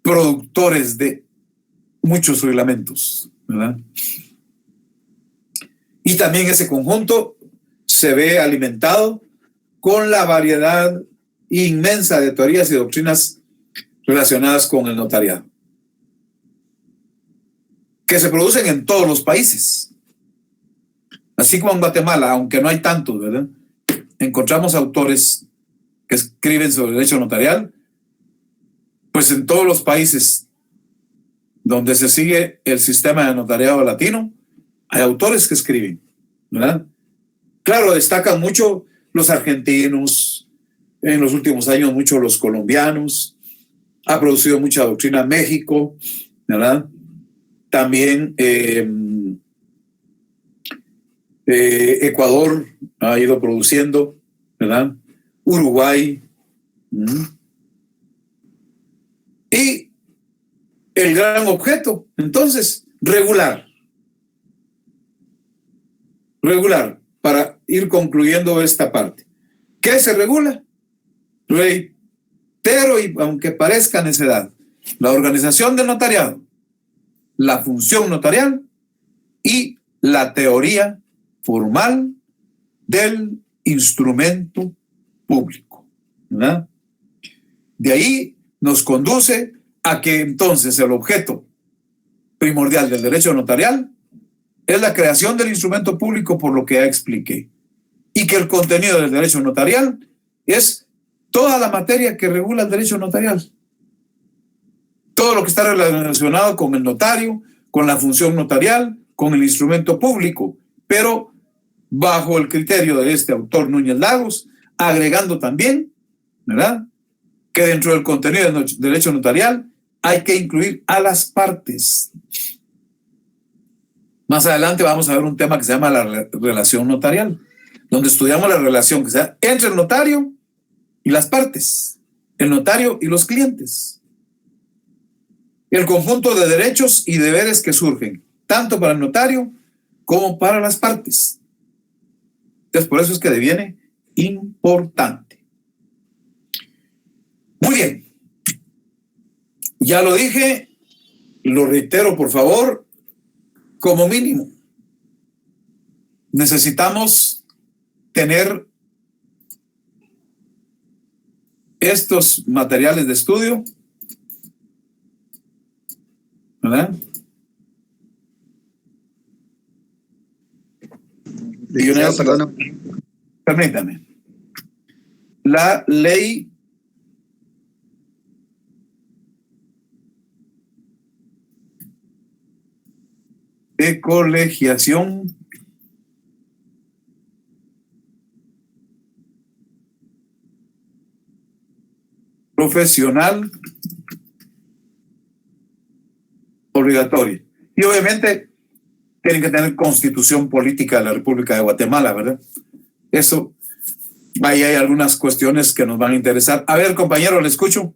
productores de muchos reglamentos, ¿verdad? Y también ese conjunto se ve alimentado con la variedad inmensa de teorías y doctrinas relacionadas con el notariado, que se producen en todos los países. Así como en Guatemala, aunque no hay tantos, ¿verdad?, encontramos autores que escriben sobre derecho notarial, pues en todos los países donde se sigue el sistema de notariado latino, hay autores que escriben, ¿verdad? Claro, destacan mucho los argentinos, en los últimos años mucho los colombianos, ha producido mucha doctrina México, ¿verdad? También Ecuador ha ido produciendo, ¿verdad? Uruguay. Y el gran objeto, entonces, regular, para ir concluyendo esta parte. ¿Qué se regula? Reitero, y aunque parezca necedad, la organización del notariado, la función notarial y la teoría formal del instrumento público, ¿verdad? De ahí nos conduce a que entonces el objeto primordial del derecho notarial es la creación del instrumento público, por lo que ya expliqué, y que el contenido del derecho notarial es toda la materia que regula el derecho notarial, todo lo que está relacionado con el notario, con la función notarial, con el instrumento público, pero bajo el criterio de este autor Núñez Lagos, agregando también, ¿verdad?, que dentro del contenido del derecho notarial hay que incluir a las partes. Más adelante vamos a ver un tema que se llama la relación notarial, donde estudiamos la relación que se da entre el notario y las partes, el notario y los clientes. El conjunto de derechos y deberes que surgen, tanto para el notario como para las partes. Entonces, por eso es que deviene importante. Muy bien. Ya lo dije, lo reitero, por favor, como mínimo. Necesitamos tener estos materiales de estudio, ¿verdad? Perdón. Permítame. La ley de colegiación profesional obligatoria. Y obviamente tienen que tener constitución política de la República de Guatemala, ¿verdad? Eso, ahí hay algunas cuestiones que nos van a interesar. A ver, compañero, le escucho.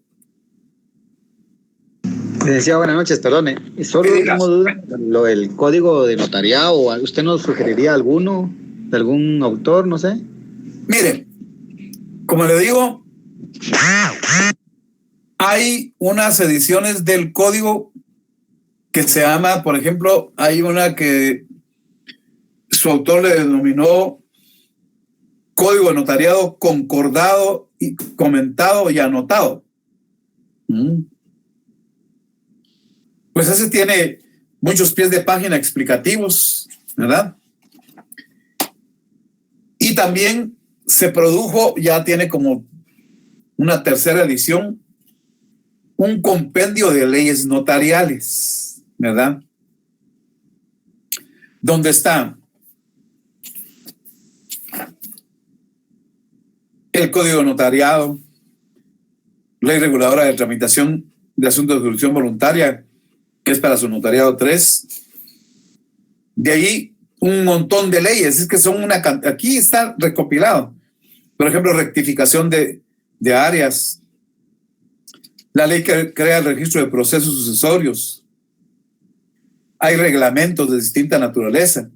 Le decía buenas noches, perdone. Y solo tengo duda lo del código de notariado. ¿Usted nos sugeriría alguno, de algún autor, no sé? Mire, como le digo, hay unas ediciones del código que se llama, por ejemplo, hay una que su autor le denominó Código de Notariado concordado y comentado y anotado. Pues ese tiene muchos pies de página explicativos, ¿verdad? Y también se produjo, ya tiene como una tercera edición, un compendio de leyes notariales, ¿verdad? Donde está el Código de Notariado, Ley Reguladora de Tramitación de Asuntos de Jurisdicción Voluntaria, que es para su notariado 3. De ahí un montón de leyes, es que son una cantidad, aquí está recopilado. Por ejemplo, rectificación de áreas, la ley que crea el registro de procesos sucesorios, hay reglamentos de distinta naturaleza,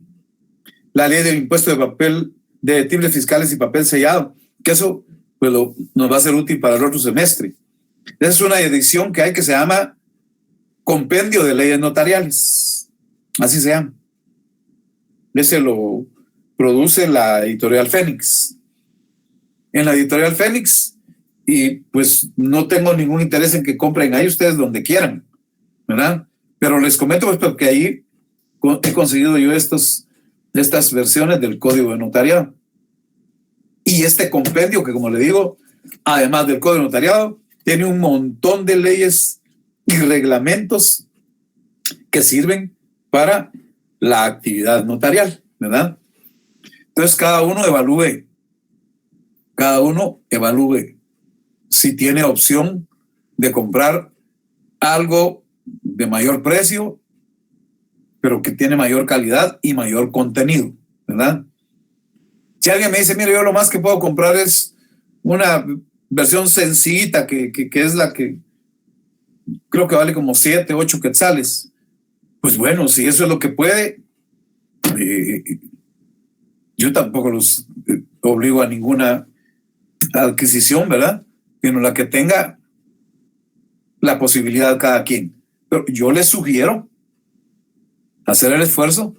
la ley del impuesto de papel, de timbres fiscales y papel sellado, que eso pues nos va a ser útil para el otro semestre. Esa es una edición que hay que se llama Compendio de Leyes Notariales, así se llama. Ese lo produce la editorial Fénix. En la editorial Fénix, y pues no tengo ningún interés en que compren ahí ustedes donde quieran, ¿verdad? Pero les comento pues porque ahí he conseguido yo estas versiones del Código de Notariado. Y este compendio que, como le digo, además del Código de Notariado, tiene un montón de leyes y reglamentos que sirven para la actividad notarial, ¿verdad? Entonces cada uno evalúe si tiene opción de comprar algo de mayor precio, pero que tiene mayor calidad y mayor contenido, ¿verdad? Si alguien me dice, mire, yo lo más que puedo comprar es una versión sencillita que es la que creo que vale como 7, 8 quetzales. Pues bueno, si eso es lo que puede, yo tampoco los obligo a ninguna adquisición, ¿verdad? Sino la que tenga la posibilidad cada quien. Pero yo les sugiero hacer el esfuerzo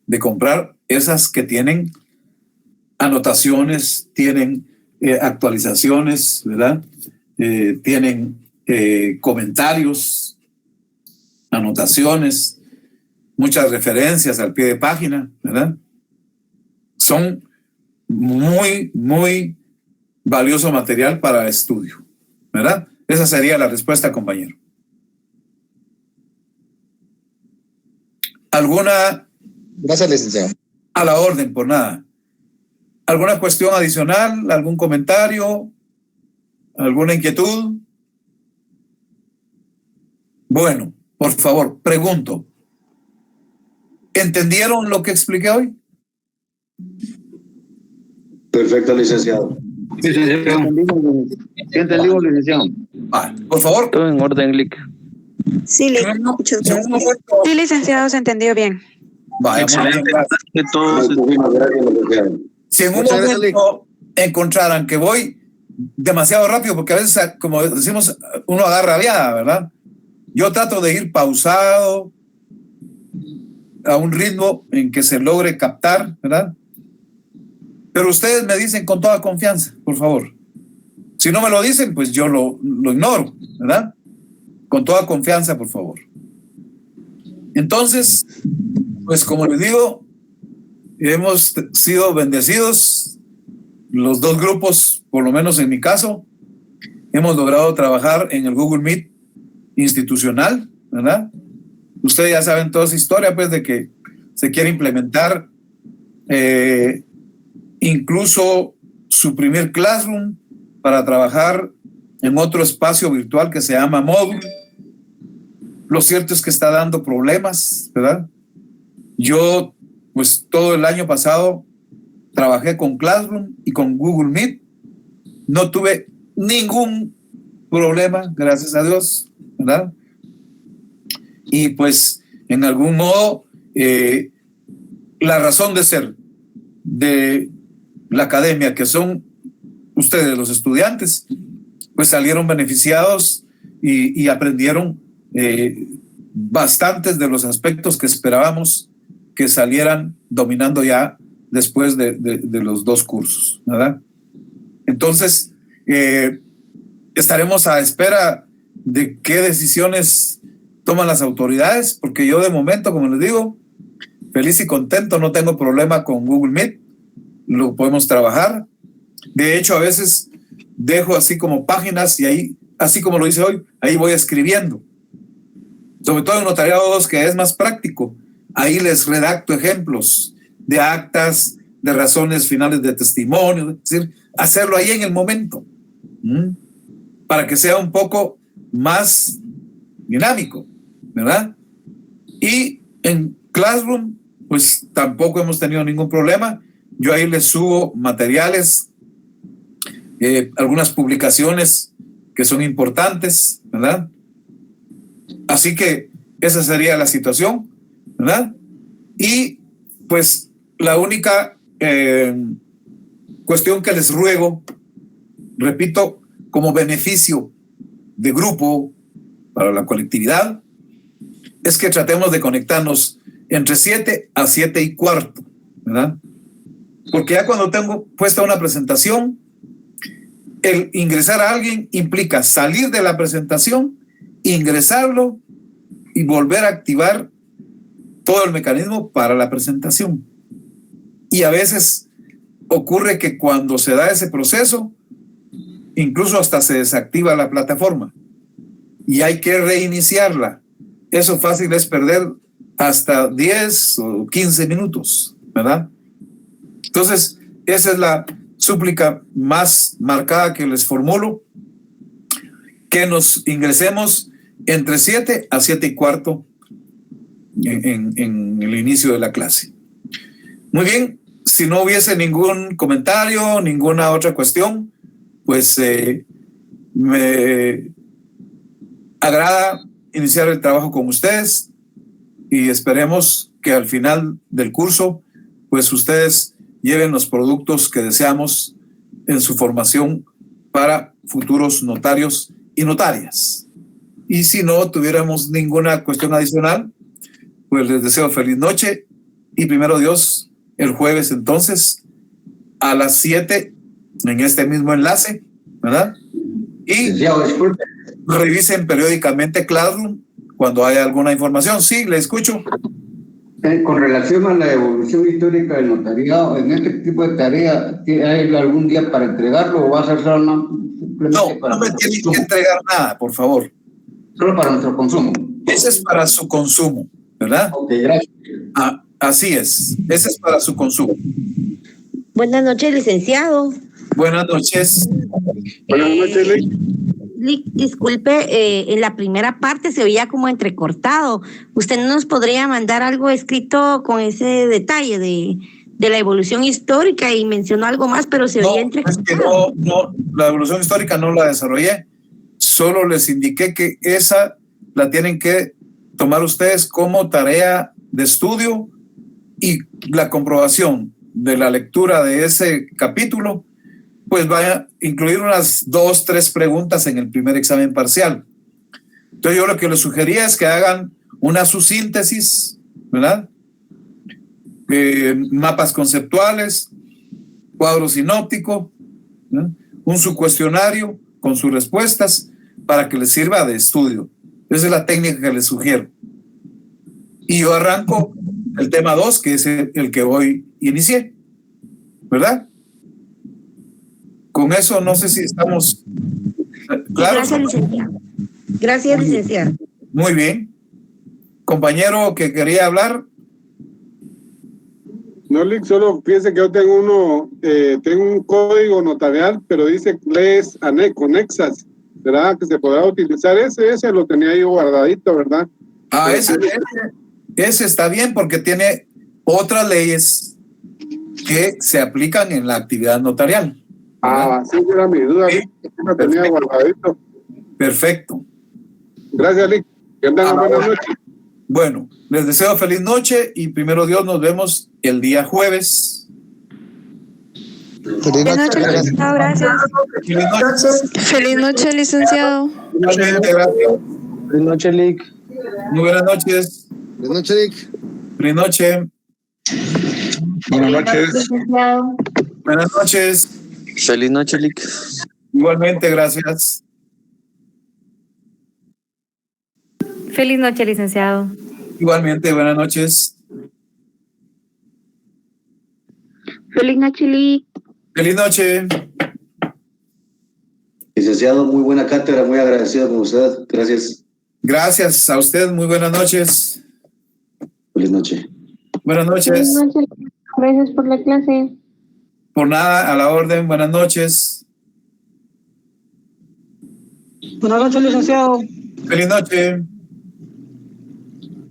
de comprar esas que tienen anotaciones, tienen actualizaciones, ¿verdad? Tienen comentarios, anotaciones, muchas referencias al pie de página, ¿verdad? Son muy, muy valioso material para estudio, ¿verdad? Esa sería la respuesta, compañero. ¿Alguna? Gracias, licenciado. A la orden, por nada. ¿Alguna cuestión adicional? ¿Algún comentario? ¿Alguna inquietud? Bueno, por favor, pregunto. ¿Entendieron lo que expliqué hoy? Perfecto, licenciado. Sí, entendimos, licenciado. Por favor. Todo en orden, Lick. Sí, sí, licenciado, se entendió bien. Vaya, Excelente. Muchísimas gracias, licenciado. Si en un momento encontraran que voy demasiado rápido, porque a veces, como decimos, uno agarra viada, ¿verdad? Yo trato de ir pausado, a un ritmo en que se logre captar, ¿verdad? Pero ustedes me dicen con toda confianza, por favor. Si no me lo dicen, pues yo lo ignoro, ¿verdad? Con toda confianza, por favor. Entonces, pues como les digo, hemos sido bendecidos, los dos grupos, por lo menos en mi caso, hemos logrado trabajar en el Google Meet institucional, ¿verdad? Ustedes ya saben toda esa historia, pues, de que se quiere implementar incluso suprimir Classroom para trabajar en otro espacio virtual que se llama Moodle. Lo cierto es que está dando problemas, ¿verdad? Yo, pues, todo el año pasado trabajé con Classroom y con Google Meet. No tuve ningún problema, gracias a Dios, ¿verdad? Y pues, en algún modo, la razón de ser de la academia, que son ustedes los estudiantes, pues salieron beneficiados y aprendieron bastantes de los aspectos que esperábamos que salieran dominando ya después de los dos cursos, ¿verdad? Entonces, estaremos a espera de qué decisiones toman las autoridades, porque yo de momento, como les digo, feliz y contento, no tengo problema con Google Meet, lo podemos trabajar. De hecho, a veces dejo así como páginas y ahí, así como lo hice hoy, ahí voy escribiendo. Sobre todo en Notariado 2, que es más práctico. Ahí les redacto ejemplos de actas, de razones finales de testimonio, es decir, hacerlo ahí en el momento, para que sea un poco más dinámico, ¿verdad? Y en Classroom, pues tampoco hemos tenido ningún problema. Yo ahí les subo materiales, algunas publicaciones que son importantes, ¿verdad? Así que esa sería la situación, ¿verdad? Y pues la única cuestión que les ruego, repito, como beneficio de grupo para la colectividad, es que tratemos de conectarnos entre 7 a 7 y cuarto, ¿verdad? Porque ya cuando tengo puesta una presentación, el ingresar a alguien implica salir de la presentación, ingresarlo y volver a activar todo el mecanismo para la presentación. Y a veces ocurre que cuando se da ese proceso, incluso hasta se desactiva la plataforma y hay que reiniciarla. Eso fácil es perder hasta 10 o 15 minutos, ¿verdad? Entonces, esa es la súplica más marcada que les formulo, que nos ingresemos entre 7 a 7 y cuarto en el inicio de la clase. Muy bien, si no hubiese ningún comentario, ninguna otra cuestión, pues me agrada iniciar el trabajo con ustedes y esperemos que al final del curso, pues ustedes lleven los productos que deseamos en su formación para futuros notarios y notarias. Y si no tuviéramos ninguna cuestión adicional, pues les deseo feliz noche y primero Dios, el jueves entonces a las 7 en este mismo enlace, ¿verdad? Y Licenciado, disculpe. revisen periódicamente Classroom cuando haya alguna información. Sí, le escucho. Con relación a la evolución histórica del notariado, en este tipo de tarea, ¿hay algún día para entregarlo o va a ser solo simplemente para No me nuestro tienen que consumo? entregar nada, por favor. Solo para nuestro consumo. Ese es para su consumo, ¿verdad? Ok, gracias. Así es. Ese es para su consumo. Buenas noches, licenciado. Buenas noches. Buenas noches, Lic. Lic, disculpe, en la primera parte se oía como entrecortado. ¿Usted no nos podría mandar algo escrito con ese detalle de la evolución histórica y mencionó algo más, pero se oía Es entrecortado? que no, la evolución histórica no la desarrollé. Solo les indiqué que esa la tienen que tomar ustedes como tarea de estudio y la comprobación de la lectura de ese capítulo pues va a incluir unas 2, 3 preguntas en el primer examen parcial. Entonces yo lo que les sugería es que hagan una subsíntesis, ¿verdad? Mapas conceptuales, cuadro sinóptico, ¿no? Un subcuestionario con sus respuestas para que les sirva de estudio. Esa es la técnica que les sugiero. Y yo arranco el tema 2, que es el que hoy inicié, ¿verdad? Con eso no sé si estamos claros. Gracias, licenciado. Gracias, licenciado. Muy bien. Compañero que quería hablar. No, Lic, solo piense que yo tengo un código notarial, pero dice leyes conexas, ¿verdad? Que se podrá utilizar ese lo tenía yo guardadito, ¿verdad? Ese está bien porque tiene otras leyes que se aplican en la actividad notarial. Sí, era mi duda, Lic, lo tenía guardadito. Perfecto. Gracias, Lic. Que tengan buenas noches. Bueno, les deseo feliz noche y primero Dios nos vemos el día jueves. Buenas noches, licenciado, gracias. Feliz noche, licenciado. Gracias. Buenas noches, Lic. Muy buenas noches. Buenas noches, Lic. Feliz noche. Buenas noches. Buenas noches. Feliz noche, Lic. Igualmente, gracias. Feliz noche, licenciado. Igualmente, buenas noches. Feliz noche, Lic. Feliz noche. Licenciado, muy buena cátedra, muy agradecido con usted. Gracias. Gracias a usted, muy buenas noches. Feliz noche. Buenas noches. Feliz noche. Gracias por la clase. Por nada, a la orden, buenas noches. Buenas noches, licenciado. Feliz noche.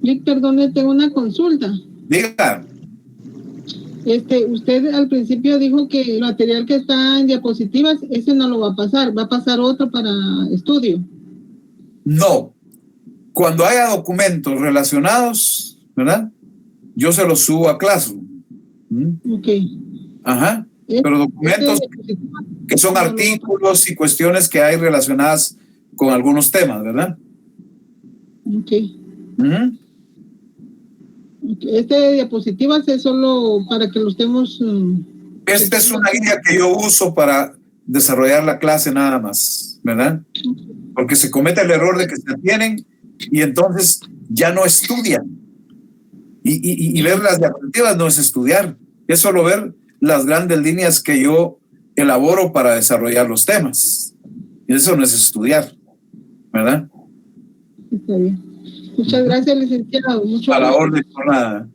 Lic, perdone, tengo una consulta. Diga. Usted al principio dijo que el material que está en diapositivas, ese no lo va a pasar otro para estudio. No. Cuando haya documentos relacionados, ¿verdad? Yo se los subo a Classroom. Ok. Ajá. Pero documentos que son artículos y cuestiones que hay relacionadas con algunos temas, ¿verdad? Ok. Este de diapositivas es solo para que lo estemos... Esta es una guía que yo uso para desarrollar la clase nada más, ¿verdad? Porque se comete el error de que se atienen y entonces ya no estudian. Y ver las diapositivas no es estudiar, es solo ver las grandes líneas que yo elaboro para desarrollar los temas. Y eso no es estudiar, ¿verdad? Está bien. Muchas gracias, licenciado. A la orden, por nada.